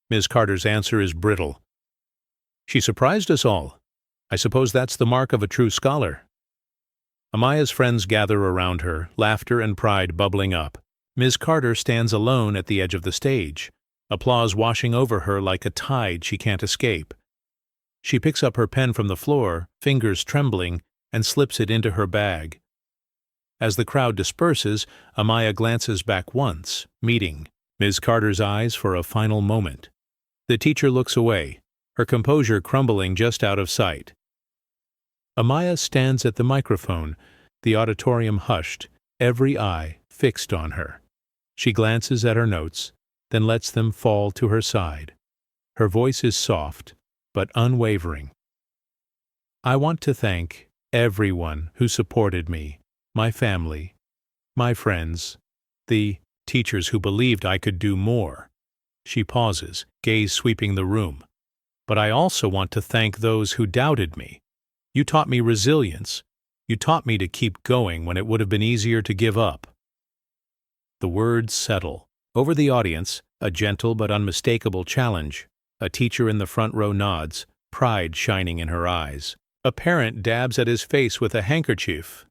Miss Carter's answer is brittle. "She surprised us all. I suppose that's the mark of a true scholar." Amaya's friends gather around her, laughter and pride bubbling up. Ms. Carter stands alone at the edge of the stage, applause washing over her like a tide she can't escape. She picks up her pen from the floor, fingers trembling, and slips it into her bag. As the crowd disperses, Amaya glances back once, meeting Ms. Carter's eyes for a final moment. The teacher looks away, her composure crumbling just out of sight. Amaya stands at the microphone, the auditorium hushed, every eye fixed on her. She glances at her notes, then lets them fall to her side. Her voice is soft, but unwavering. "I want to thank everyone who supported me, my family, my friends, the teachers who believed I could do more." She pauses, gaze sweeping the room. "But I also want to thank those who doubted me. You taught me resilience. You taught me to keep going when it would have been easier to give up." The words settle. Over the audience, a gentle but unmistakable challenge. A teacher in the front row nods, pride shining in her eyes. A parent dabs at his face with a handkerchief.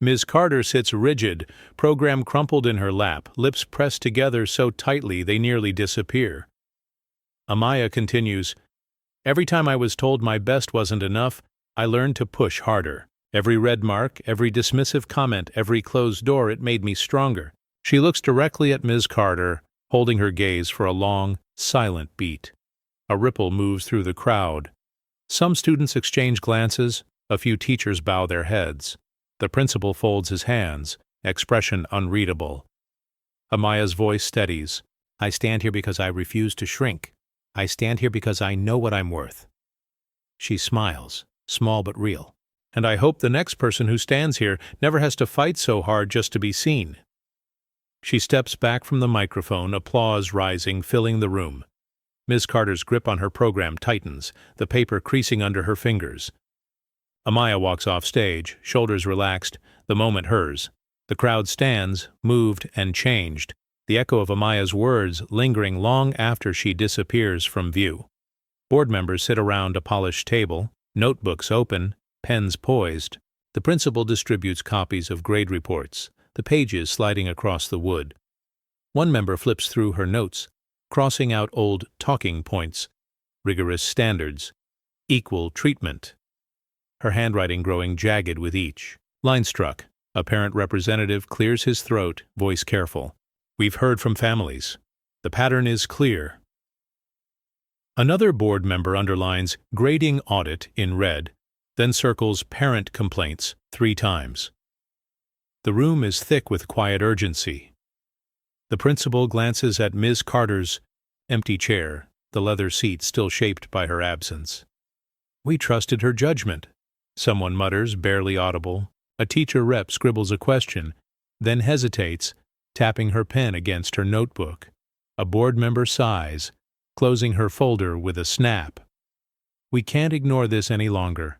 Ms. Carter sits rigid, program crumpled in her lap, lips pressed together so tightly they nearly disappear. Amaya continues, "Every time I was told my best wasn't enough, I learned to push harder. Every red mark, every dismissive comment, every closed door, it made me stronger." She looks directly at Ms. Carter, holding her gaze for a long, silent beat. A ripple moves through the crowd. Some students exchange glances, a few teachers bow their heads. The principal folds his hands, expression unreadable. Amaya's voice steadies. "I stand here because I refuse to shrink. I stand here because I know what I'm worth." She smiles, small but real. "And I hope the next person who stands here never has to fight so hard just to be seen." She steps back from the microphone, applause rising, filling the room. Ms. Carter's grip on her program tightens, the paper creasing under her fingers. Amaya walks off stage, shoulders relaxed, the moment hers. The crowd stands, moved and changed, the echo of Amaya's words lingering long after she disappears from view. Board members sit around a polished table, notebooks open, pens poised. The principal distributes copies of grade reports, the pages sliding across the wood. One member flips through her notes, crossing out old talking points, rigorous standards, equal treatment. Her handwriting growing jagged with each. Line struck. A parent representative clears his throat, voice careful. "We've heard from families. The pattern is clear." Another board member underlines grading audit in red, then circles parent complaints 3 times. The room is thick with quiet urgency. The principal glances at Ms. Carter's empty chair, the leather seat still shaped by her absence. "We trusted her judgment," someone mutters, barely audible. A teacher rep scribbles a question, then hesitates, tapping her pen against her notebook. A board member sighs, closing her folder with a snap. "We can't ignore this any longer."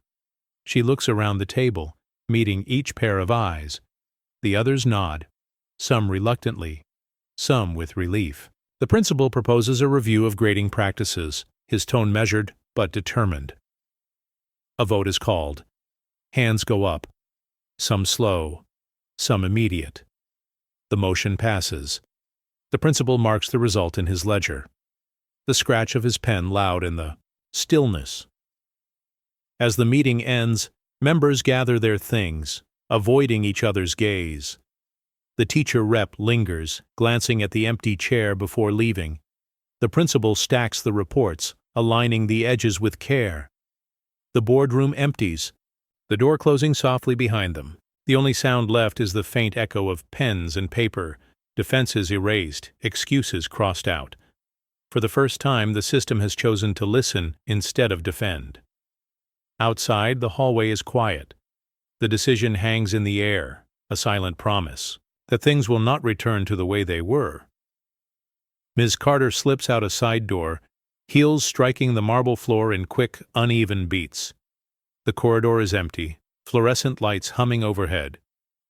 She looks around the table, meeting each pair of eyes. The others nod. some reluctantly, some with relief. The principal proposes a review of grading practices, his tone measured but determined. A vote is called. Hands go up, some slow, some immediate. The motion passes. The principal marks the result in his ledger, the scratch of his pen loud in the stillness. As the meeting ends, members gather their things, avoiding each other's gaze. The teacher rep lingers, glancing at the empty chair before leaving. The principal stacks the reports, aligning the edges with care. The boardroom empties, the door closing softly behind them. The only sound left is the faint echo of pens and paper, defenses erased, excuses crossed out. For the first time, the system has chosen to listen instead of defend. Outside, the hallway is quiet. The decision hangs in the air, a silent promise that things will not return to the way they were. Ms. Carter slips out a side door, heels striking the marble floor in quick, uneven beats. The corridor is empty, fluorescent lights humming overhead.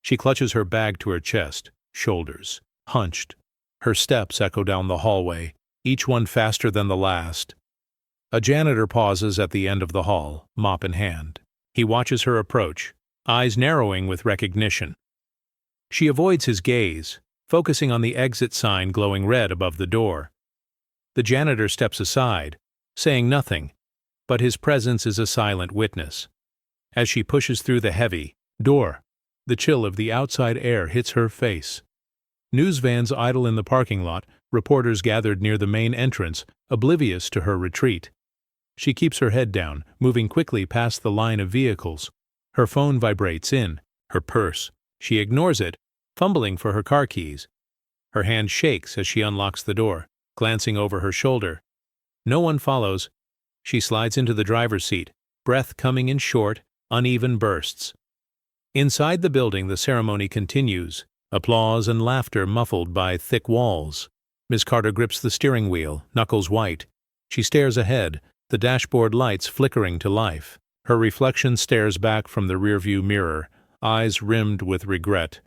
She clutches her bag to her chest, shoulders hunched. Her steps echo down the hallway, each one faster than the last. A janitor pauses at the end of the hall, mop in hand. He watches her approach, eyes narrowing with recognition. She avoids his gaze, focusing on the exit sign glowing red above the door. The janitor steps aside, saying nothing, but his presence is a silent witness. As she pushes through the heavy door, the chill of the outside air hits her face. News vans idle in the parking lot, reporters gathered near the main entrance, oblivious to her retreat. She keeps her head down, moving quickly past the line of vehicles. Her phone vibrates in, her purse. She ignores it, fumbling for her car keys. Her hand shakes as she unlocks the door, glancing over her shoulder. No one follows. She slides into the driver's seat, breath coming in short, uneven bursts. Inside the building, the ceremony continues, applause and laughter muffled by thick walls. Miss Carter grips the steering wheel, knuckles white. She stares ahead, the dashboard lights flickering to life. Her reflection stares back from the rearview mirror, eyes rimmed with regret.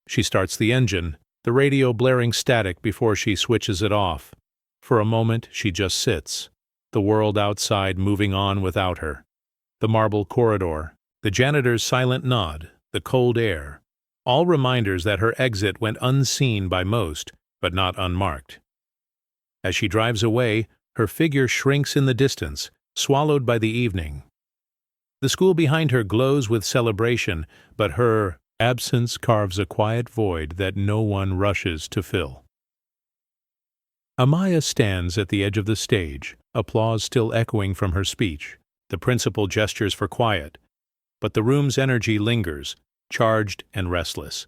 She starts the engine, the radio blaring static before she switches it off. For a moment, she just sits, the world outside moving on without her. The marble corridor, the janitor's silent nod, the cold air, all reminders that her exit went unseen by most, but not unmarked. As she drives away, her figure shrinks in the distance, swallowed by the evening. The school behind her glows with celebration, but her absence carves a quiet void that no one rushes to fill. Amaya stands at the edge of the stage, applause still echoing from her speech. The principal gestures for quiet, but the room's energy lingers, charged and restless.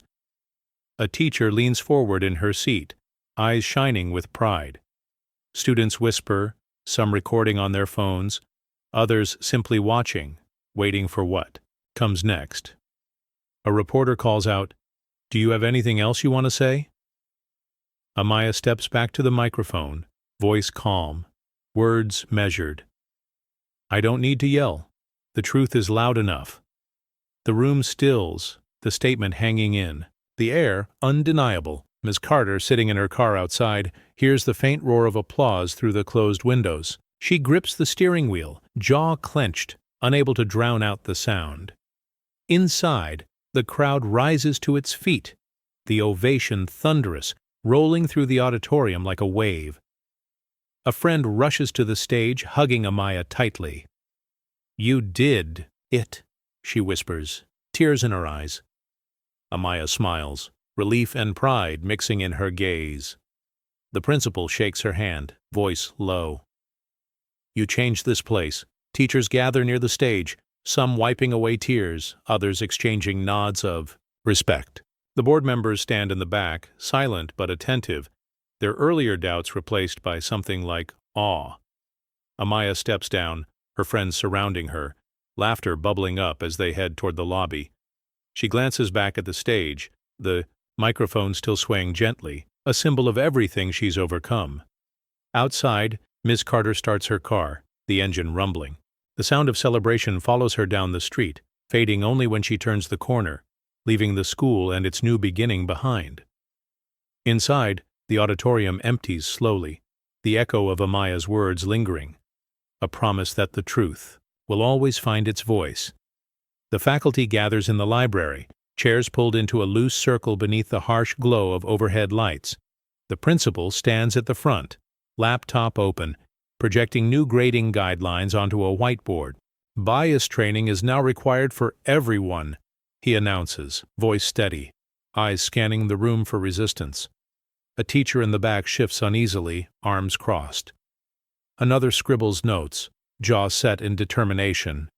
A teacher leans forward in her seat, eyes shining with pride. Students whisper, some recording on their phones, others simply watching, waiting for what comes next. A reporter calls out, "Do you have anything else you want to say?" Amaya steps back to the microphone, voice calm, words measured. "I don't need to yell. The truth is loud enough." The room stills, the statement hanging in. The air, undeniable. Ms. Carter, sitting in her car outside, hears the faint roar of applause through the closed windows. She grips the steering wheel, jaw clenched, unable to drown out the sound. Inside, the crowd rises to its feet, the ovation thunderous, rolling through the auditorium like a wave. A friend rushes to the stage, hugging Amaya tightly. "You did it," she whispers, tears in her eyes. Amaya smiles, relief and pride mixing in her gaze. The principal shakes her hand, voice low. "You changed this place." Teachers gather near the stage, some wiping away tears, others exchanging nods of respect. The board members stand in the back, silent but attentive, their earlier doubts replaced by something like awe. Amaya steps down, her friends surrounding her, laughter bubbling up as they head toward the lobby. She glances back at the stage, the microphone still swaying gently, a symbol of everything she's overcome. Outside, Miss Carter starts her car, the engine rumbling. The sound of celebration follows her down the street, fading only when she turns the corner, leaving the school and its new beginning behind. Inside, the auditorium empties slowly, the echo of Amaya's words lingering, a promise that the truth will always find its voice. The faculty gathers in the library, chairs pulled into a loose circle beneath the harsh glow of overhead lights. The principal stands at the front, laptop open, projecting new grading guidelines onto a whiteboard. "Bias training is now required for everyone," he announces, voice steady, eyes scanning the room for resistance. A teacher in the back shifts uneasily, arms crossed. Another scribbles notes, jaw set in determination.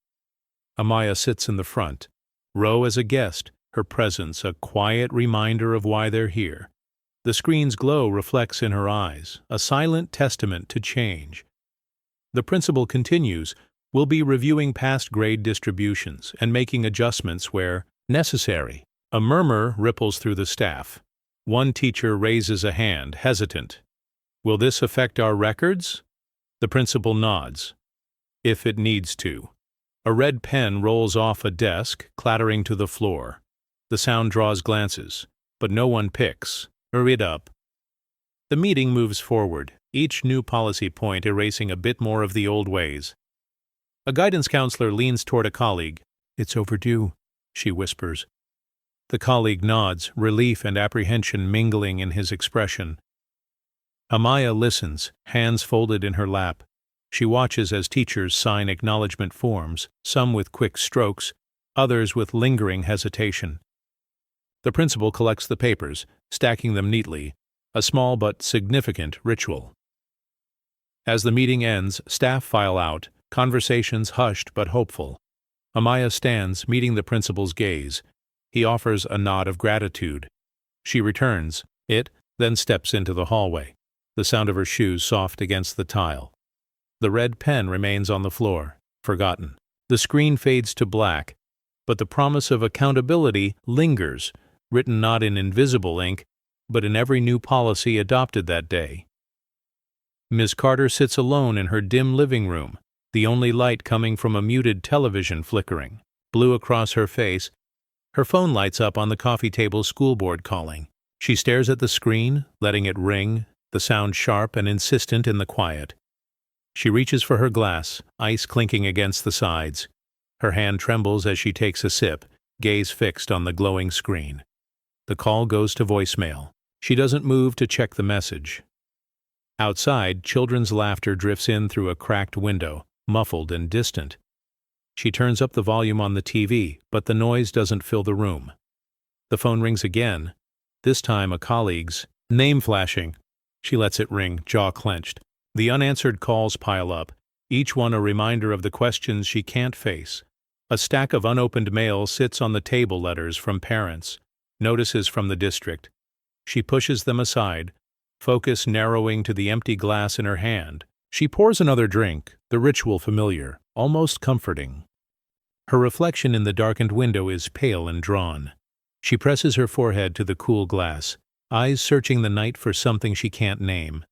Amaya sits in the front, row as a guest, her presence a quiet reminder of why they're here. The screen's glow reflects in her eyes, a silent testament to change. The principal continues, "We'll be reviewing past grade distributions and making adjustments where necessary." A murmur ripples through the staff. One teacher raises a hand, hesitant. "Will this affect our records?" The principal nods. "If it needs to." A red pen rolls off a desk, clattering to the floor. The sound draws glances, but no one picks. Read up. The meeting moves forward, each new policy point erasing a bit more of the old ways. A guidance counselor leans toward a colleague. "It's overdue," she whispers. The colleague nods, relief and apprehension mingling in his expression. Amaya listens, hands folded in her lap. She watches as teachers sign acknowledgement forms, some with quick strokes, others with lingering hesitation. The principal collects the papers, stacking them neatly, a small but significant ritual. As the meeting ends, staff file out, conversations hushed but hopeful. Amaya stands, meeting the principal's gaze. He offers a nod of gratitude. She returns it, then steps into the hallway, the sound of her shoes soft against the tile. The red pen remains on the floor, forgotten. The screen fades to black, but the promise of accountability lingers, written not in invisible ink, but in every new policy adopted that day. Miss Carter sits alone in her dim living room, the only light coming from a muted television flickering, blue across her face. Her phone lights up on the coffee table schoolboard calling. She stares at the screen, letting it ring, the sound sharp and insistent in the quiet. She reaches for her glass, ice clinking against the sides. Her hand trembles as she takes a sip, gaze fixed on the glowing screen. The call goes to voicemail. She doesn't move to check the message. Outside, children's laughter drifts in through a cracked window, muffled and distant. She turns up the volume on the TV, but the noise doesn't fill the room. The phone rings again, this time a colleague's, name flashing. She lets it ring, jaw clenched. The unanswered calls pile up, each one a reminder of the questions she can't face. A stack of unopened mail sits on the table, letters from parents, notices from the district. She pushes them aside, focus narrowing to the empty glass in her hand. She pours another drink, the ritual familiar, almost comforting. Her reflection in the darkened window is pale and drawn. She presses her forehead to the cool glass, eyes searching the night for something she can't name.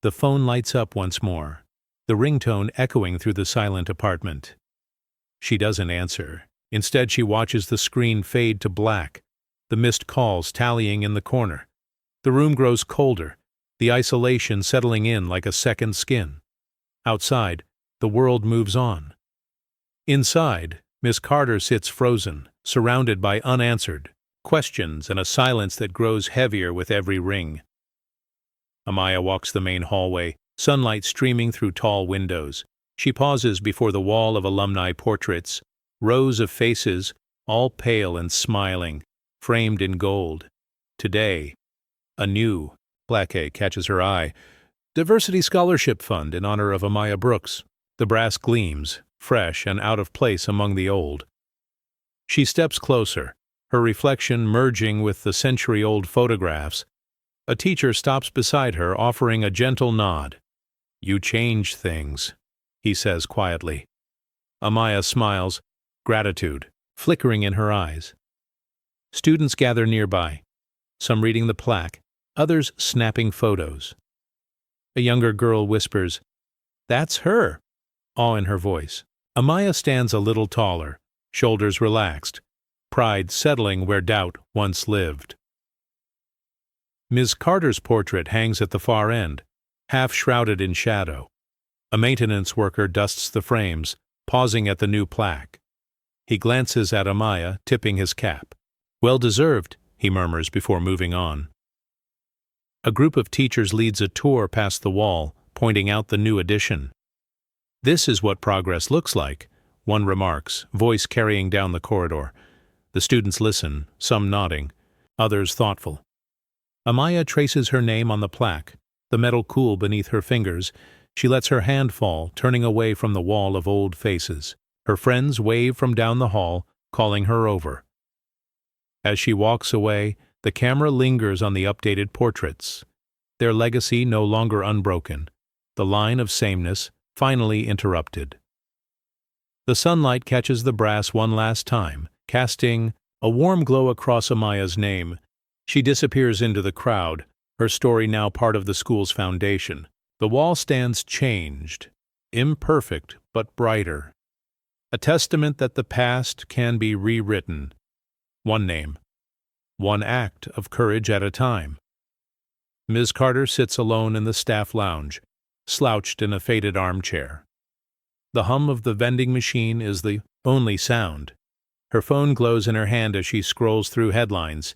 The phone lights up once more, the ringtone echoing through the silent apartment. She doesn't answer. Instead, she watches the screen fade to black, the missed calls tallying in the corner. The room grows colder, the isolation settling in like a second skin. Outside, the world moves on. Inside, Miss Carter sits frozen, surrounded by unanswered questions and a silence that grows heavier with every ring. Amaya walks the main hallway, sunlight streaming through tall windows. She pauses before the wall of alumni portraits, rows of faces, all pale and smiling, framed in gold. Today, a new plaque catches her eye. Diversity Scholarship Fund in honor of Amaya Brooks. The brass gleams, fresh and out of place among the old. She steps closer, her reflection merging with the century-old photographs. A teacher stops beside her, offering a gentle nod. "You change things," he says quietly. Amaya smiles, gratitude flickering in her eyes. Students gather nearby, some reading the plaque, others snapping photos. A younger girl whispers, "That's her," awe in her voice. Amaya stands a little taller, shoulders relaxed, pride settling where doubt once lived. Ms. Carter's portrait hangs at the far end, half shrouded in shadow. A maintenance worker dusts the frames, pausing at the new plaque. He glances at Amaya, tipping his cap. "Well deserved," he murmurs before moving on. A group of teachers leads a tour past the wall, pointing out the new addition. "This is what progress looks like," one remarks, voice carrying down the corridor. The students listen, some nodding, others thoughtful. Amaya traces her name on the plaque, the metal cool beneath her fingers. She lets her hand fall, turning away from the wall of old faces. Her friends wave from down the hall, calling her over. As she walks away, the camera lingers on the updated portraits, their legacy no longer unbroken, the line of sameness finally interrupted. The sunlight catches the brass one last time, casting a warm glow across Amaya's name. She disappears into the crowd, her story now part of the school's foundation. The wall stands changed, imperfect but brighter, a testament that the past can be rewritten. One name, one act of courage at a time. Ms. Carter sits alone in the staff lounge, slouched in a faded armchair. The hum of the vending machine is the only sound. Her phone glows in her hand as she scrolls through headlines.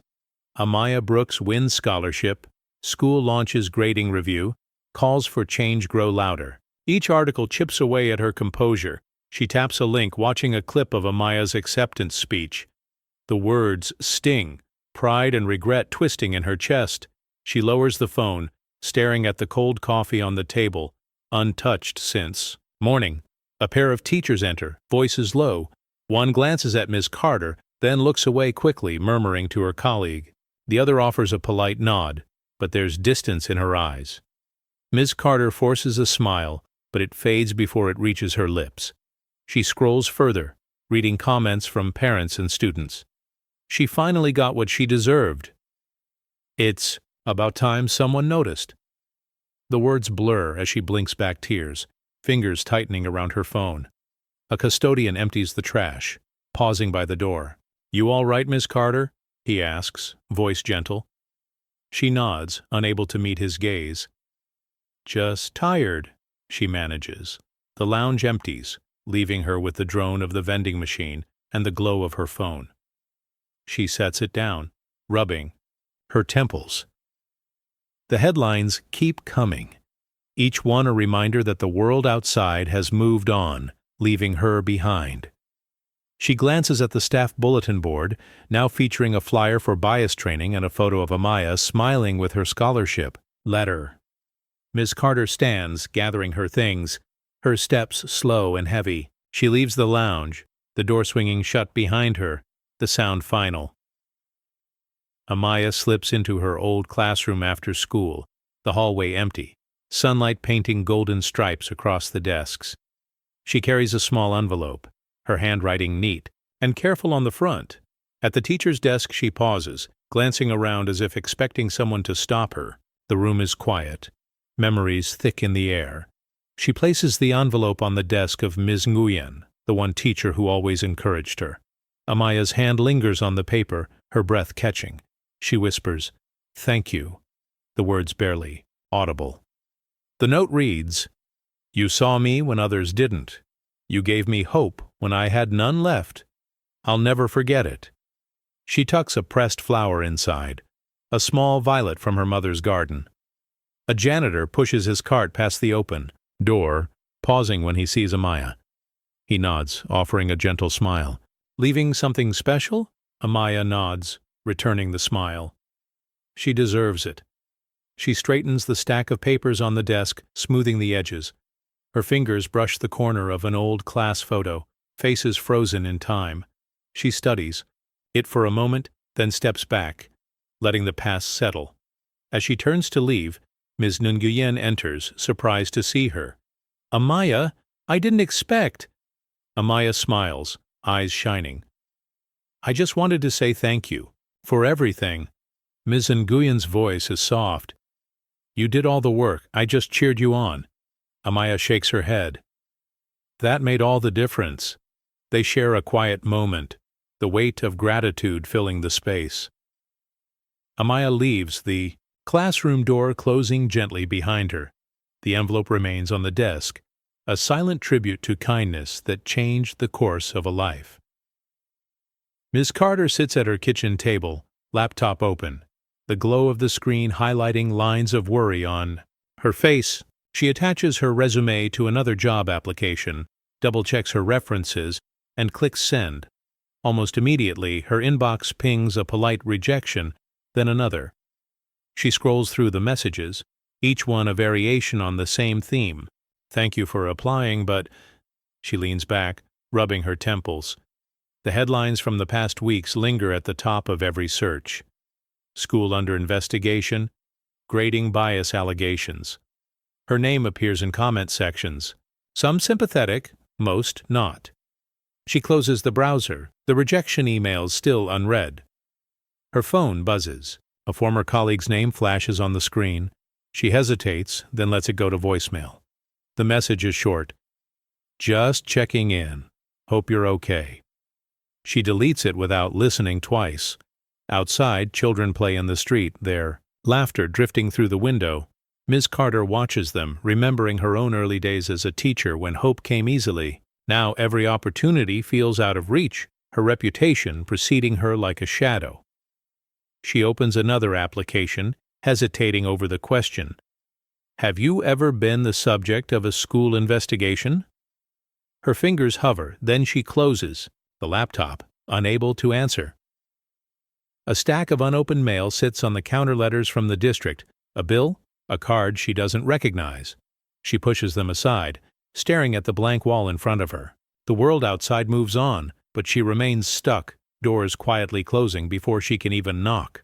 Amaya Brooks wins scholarship, school launches grading review, calls for change grow louder. Each article chips away at her composure. She taps a link, watching a clip of Amaya's acceptance speech. The words sting, pride and regret twisting in her chest. She lowers the phone, staring at the cold coffee on the table, untouched since morning. A pair of teachers enter, voices low. One glances at Ms. Carter, then looks away quickly, murmuring to her colleague. The other offers a polite nod, but there's distance in her eyes. Ms. Carter forces a smile, but it fades before it reaches her lips. She scrolls further, reading comments from parents and students. She finally got what she deserved. It's about time someone noticed. The words blur as she blinks back tears, fingers tightening around her phone. A custodian empties the trash, pausing by the door. "You all right, Miss Carter?" he asks, voice gentle. She nods, unable to meet his gaze. "Just tired," she manages. The lounge empties, leaving her with the drone of the vending machine and the glow of her phone. She sets it down, rubbing her temples. The headlines keep coming, each one a reminder that the world outside has moved on, leaving her behind. She glances at the staff bulletin board, now featuring a flyer for bias training and a photo of Amaya smiling with her scholarship letter. Ms. Carter stands, gathering her things, her steps slow and heavy. She leaves the lounge, the door swinging shut behind her, the sound final. Amaya slips into her old classroom after school, the hallway empty, sunlight painting golden stripes across the desks. She carries a small envelope, her handwriting neat and careful on the front. At the teacher's desk she pauses, glancing around as if expecting someone to stop her. The room is quiet, memories thick in the air. She places the envelope on the desk of Ms. Nguyen, the one teacher who always encouraged her. Amaya's hand lingers on the paper, her breath catching. She whispers, "Thank you," the words barely audible. The note reads, "You saw me when others didn't. You gave me hope when I had none left. I'll never forget it." She tucks a pressed flower inside, a small violet from her mother's garden. A janitor pushes his cart past the open door, pausing when he sees Amaya. He nods, offering a gentle smile. "Leaving something special?" Amaya nods, returning the smile. She deserves it. She straightens the stack of papers on the desk, smoothing the edges. Her fingers brush the corner of an old class photo, faces frozen in time. She studies it for a moment, then steps back, letting the past settle. As she turns to leave, Ms. Nguyen enters, surprised to see her. "Amaya, I didn't expect." Amaya smiles, eyes shining. "I just wanted to say thank you for everything." Ms. Nguyen's voice is soft. "You did all the work, I just cheered you on." Amaya shakes her head. That made all the difference. They share a quiet moment, the weight of gratitude filling the space. Amaya leaves, the Classroom door closing gently behind her. The envelope remains on the desk, a silent tribute to kindness that changed the course of a life. Ms. Carter sits at her kitchen table, laptop open, the glow of the screen highlighting lines of worry on her face. She attaches her resume to another job application, double-checks her references, and clicks send. Almost immediately, her inbox pings a polite rejection, then another. She scrolls through the messages, each one a variation on the same theme. "Thank you for applying, but—" She leans back, rubbing her temples. The headlines from the past weeks linger at the top of every search. School under investigation, grading bias allegations. Her name appears in comment sections, some sympathetic, most not. She closes the browser, the rejection emails still unread. Her phone buzzes. A former colleague's name flashes on the screen. She hesitates, then lets it go to voicemail. The message is short. "Just checking in. Hope you're okay." She deletes it without listening twice. Outside, children play in the street, their laughter drifting through the window. Ms. Carter watches them, remembering her own early days as a teacher when hope came easily. Now every opportunity feels out of reach, her reputation preceding her like a shadow. She opens another application, hesitating over the question. "Have you ever been the subject of a school investigation?" Her fingers hover, then she closes the laptop, unable to answer. A stack of unopened mail sits on the counter letters from the district, a bill, a card she doesn't recognize. She pushes them aside, staring at the blank wall in front of her. The world outside moves on, but she remains stuck, doors quietly closing before she can even knock.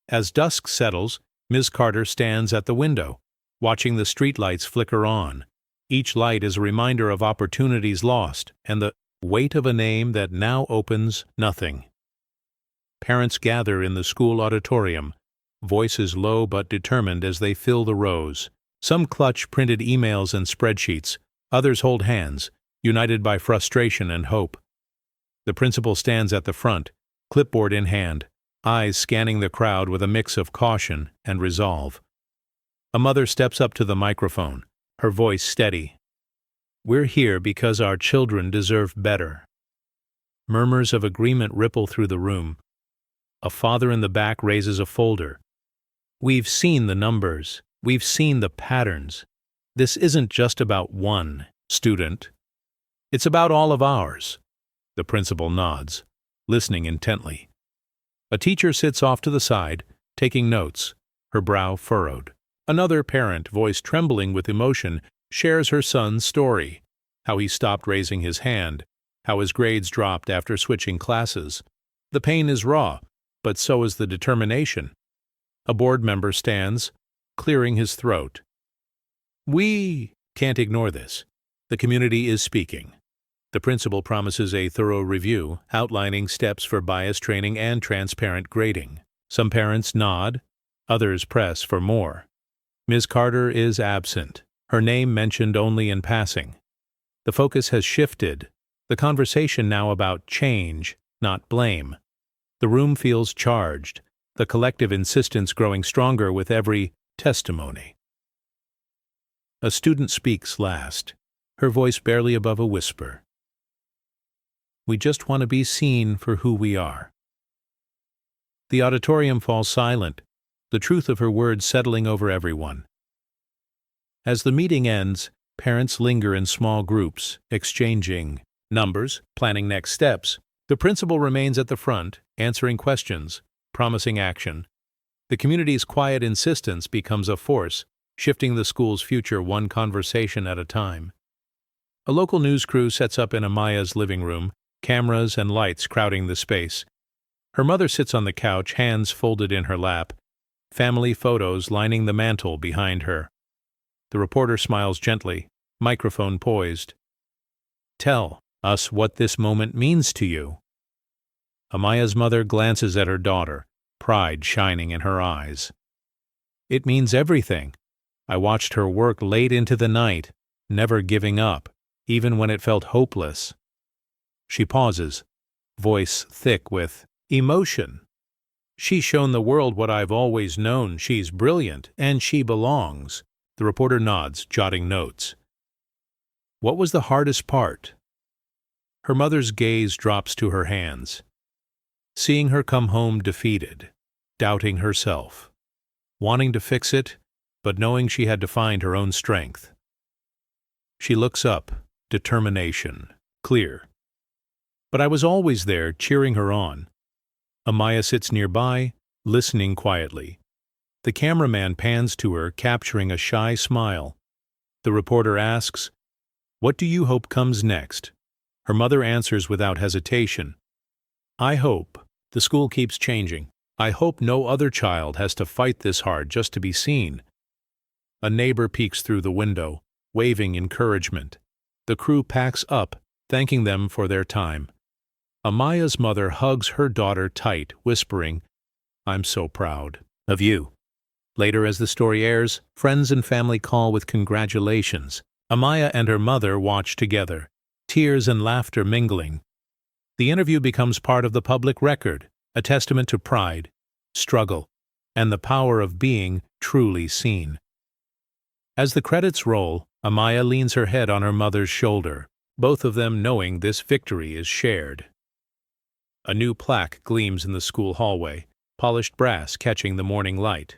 As dusk settles, Ms. Carter stands at the window, watching the streetlights flicker on. Each light is a reminder of opportunities lost and the weight of a name that now opens nothing. Parents gather in the school auditorium, voices low but determined as they fill the rows. Some clutch printed emails and spreadsheets, others hold hands, united by frustration and hope. The principal stands at the front, clipboard in hand, eyes scanning the crowd with a mix of caution and resolve. A mother steps up to the microphone, her voice steady. "We're here because our children deserve better." Murmurs of agreement ripple through the room. A father in the back raises a folder. "We've seen the numbers. We've seen the patterns. This isn't just about one student. It's about all of ours." The principal nods, listening intently. A teacher sits off to the side, taking notes, her brow furrowed. Another parent, voice trembling with emotion, shares her son's story, how he stopped raising his hand, how his grades dropped after switching classes. The pain is raw, but so is the determination. A board member stands, clearing his throat. "We can't ignore this. The community is speaking." The principal promises a thorough review, outlining steps for bias training and transparent grading. Some parents nod, others press for more. Ms. Carter is absent, her name mentioned only in passing. The focus has shifted, the conversation now about change, not blame. The room feels charged, the collective insistence growing stronger with every testimony. A student speaks last, her voice barely above a whisper. "We just want to be seen for who we are." The auditorium falls silent, the truth of her words settling over everyone. As the meeting ends, parents linger in small groups, exchanging numbers, planning next steps. The principal remains at the front, answering questions, promising action. The community's quiet insistence becomes a force, shifting the school's future one conversation at a time. A local news crew sets up in Amaya's living room, cameras and lights crowding the space. Her mother sits on the couch, hands folded in her lap, family photos lining the mantel behind her. The reporter smiles gently, microphone poised. "Tell us what this moment means to you." Amaya's mother glances at her daughter, pride shining in her eyes. "It means everything. I watched her work late into the night, never giving up, even when it felt hopeless." She pauses, voice thick with emotion. She's shown the world what I've always known. She's brilliant, and she belongs. The reporter nods, jotting notes. What was the hardest part? Her mother's gaze drops to her hands. Seeing her come home defeated, doubting herself, wanting to fix it, but knowing she had to find her own strength. She looks up, determination, clear. But I was always there, cheering her on. Amaya sits nearby, listening quietly. The cameraman pans to her, capturing a shy smile. The reporter asks, "What do you hope comes next?" Her mother answers without hesitation, "I hope the school keeps changing. I hope no other child has to fight this hard just to be seen." A neighbor peeks through the window, waving encouragement. The crew packs up, thanking them for their time. Amaya's mother hugs her daughter tight, whispering, "I'm so proud of you." Later, as the story airs, friends and family call with congratulations. Amaya and her mother watch together, tears and laughter mingling. The interview becomes part of the public record, a testament to pride, struggle, and the power of being truly seen. As the credits roll, Amaya leans her head on her mother's shoulder, both of them knowing this victory is shared. A new plaque gleams in the school hallway, polished brass catching the morning light.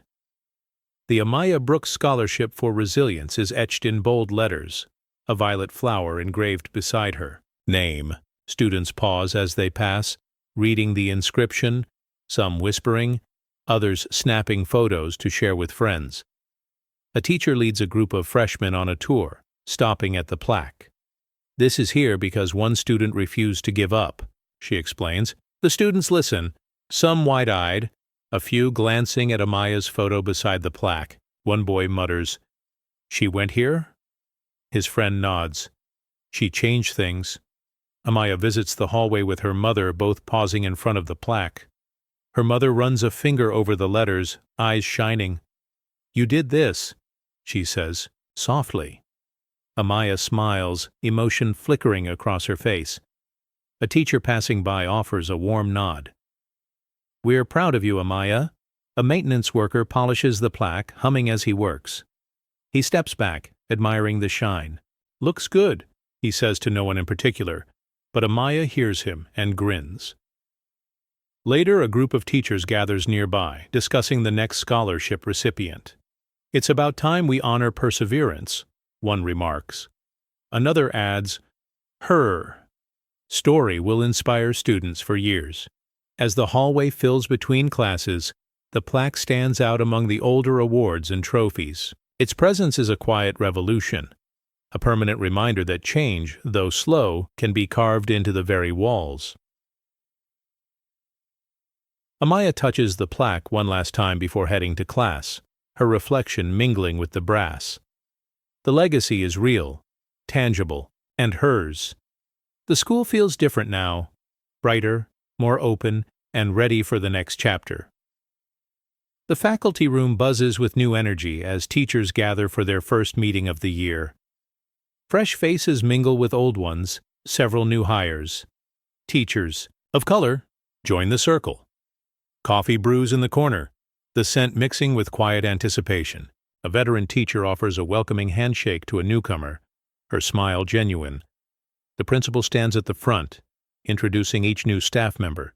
The Amaya Brooks Scholarship for Resilience is etched in bold letters, a violet flower engraved beside her name. Students pause as they pass, reading the inscription, some whispering, others snapping photos to share with friends. A teacher leads a group of freshmen on a tour, stopping at the plaque. "This is here because one student refused to give up," she explains. The students listen, some wide-eyed, a few glancing at Amaya's photo beside the plaque. One boy mutters, "She went here?" His friend nods. "She changed things." Amaya visits the hallway with her mother, both pausing in front of the plaque. Her mother runs a finger over the letters, eyes shining. "You did this," she says, softly. Amaya smiles, emotion flickering across her face. A teacher passing by offers a warm nod. "We're proud of you, Amaya." A maintenance worker polishes the plaque, humming as he works. He steps back, admiring the shine. "Looks good," he says to no one in particular, but Amaya hears him and grins. Later, a group of teachers gathers nearby, discussing the next scholarship recipient. "It's about time we honor perseverance," one remarks. Another adds, "Her story will inspire students for years." As the hallway fills between classes, the plaque stands out among the older awards and trophies. Its presence is a quiet revolution, a permanent reminder that change, though slow, can be carved into the very walls. Amaya touches the plaque one last time before heading to class, her reflection mingling with the brass. The legacy is real, tangible, and hers. The school feels different now, brighter, more open, and ready for the next chapter. The faculty room buzzes with new energy as teachers gather for their first meeting of the year. Fresh faces mingle with old ones, several new hires. Teachers of color join the circle. Coffee brews in the corner, the scent mixing with quiet anticipation. A veteran teacher offers a welcoming handshake to a newcomer, her smile genuine. The principal stands at the front, introducing each new staff member.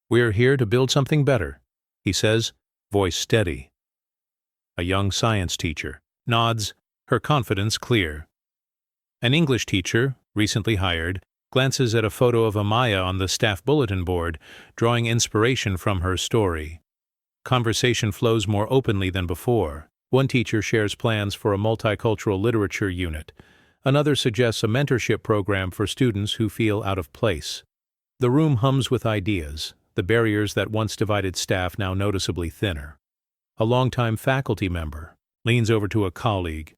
"We're here to build something better," he says, voice steady. A young science teacher nods, her confidence clear. An English teacher, recently hired, glances at a photo of Amaya on the staff bulletin board, drawing inspiration from her story. Conversation flows more openly than before. One teacher shares plans for a multicultural literature unit. Another suggests a mentorship program for students who feel out of place. The room hums with ideas, the barriers that once divided staff now noticeably thinner. A longtime faculty member leans over to a colleague.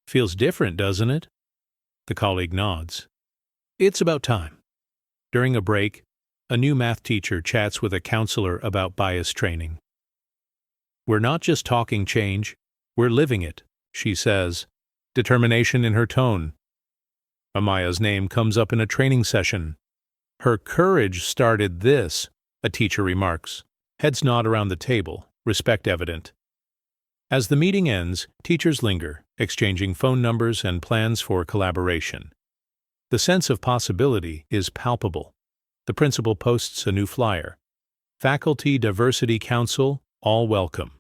"Feels different, doesn't it?" The colleague nods. "It's about time." During a break, a new math teacher chats with a counselor about bias training. "We're not just talking change, we're living it," she says, determination in her tone. Amaya's name comes up in a training session. "Her courage started this," a teacher remarks. Heads nod around the table, respect evident. As the meeting ends, teachers linger, exchanging phone numbers and plans for collaboration. The sense of possibility is palpable. The principal posts a new flyer. Faculty Diversity Council, all welcome.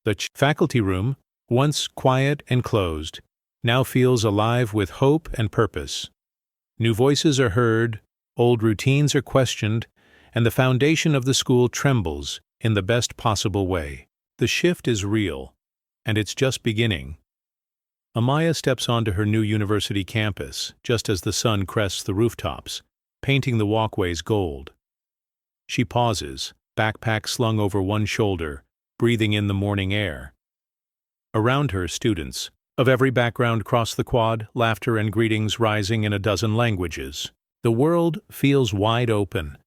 The faculty room, once quiet and closed, now feels alive with hope and purpose. New voices are heard, old routines are questioned, and the foundation of the school trembles in the best possible way. The shift is real, and it's just beginning. Amaya steps onto her new university campus just as the sun crests the rooftops, painting the walkways gold. She pauses, backpack slung over one shoulder, breathing in the morning air. Around her, students of every background cross the quad, laughter and greetings rising in a dozen languages. The world feels wide open.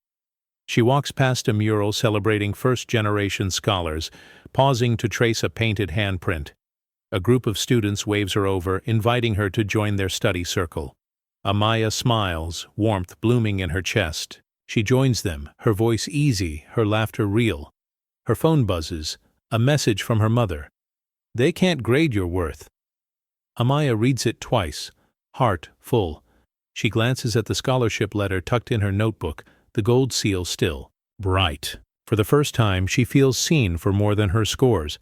She walks past a mural celebrating first-generation scholars, pausing to trace a painted handprint. A group of students waves her over, inviting her to join their study circle. Amaya smiles, warmth blooming in her chest. She joins them, her voice easy, her laughter real. Her phone buzzes, a message from her mother. "They can't grade your worth." Amaya reads it twice, heart full. She glances at the scholarship letter tucked in her notebook, the gold seal still bright. For the first time, she feels seen for more than her scores.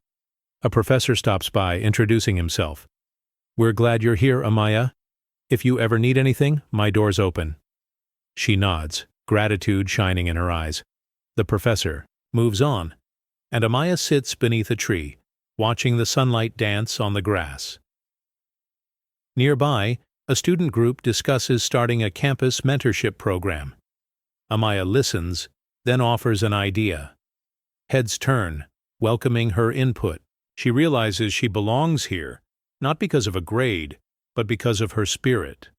A professor stops by, introducing himself. "We're glad you're here, Amaya. If you ever need anything, my door's open." She nods, gratitude shining in her eyes. The professor moves on, and Amaya sits beneath a tree, watching the sunlight dance on the grass. Nearby, a student group discusses starting a campus mentorship program. Amaya listens, then offers an idea. Heads turn, welcoming her input. She realizes she belongs here, not because of a grade, but because of her spirit.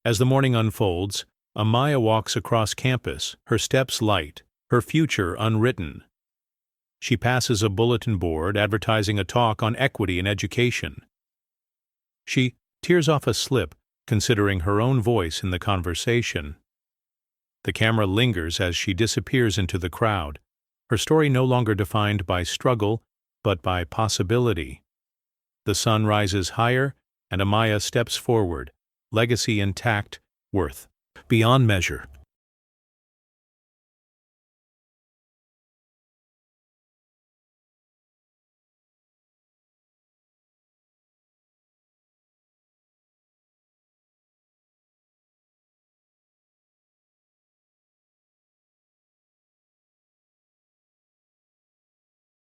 As the morning unfolds, Amaya walks across campus, her steps light, her future unwritten. She passes a bulletin board advertising a talk on equity in education. She tears off a slip, considering her own voice in the conversation. The camera lingers as she disappears into the crowd, her story no longer defined by struggle, but by possibility. The sun rises higher, and Amaya steps forward, legacy intact, worth beyond measure.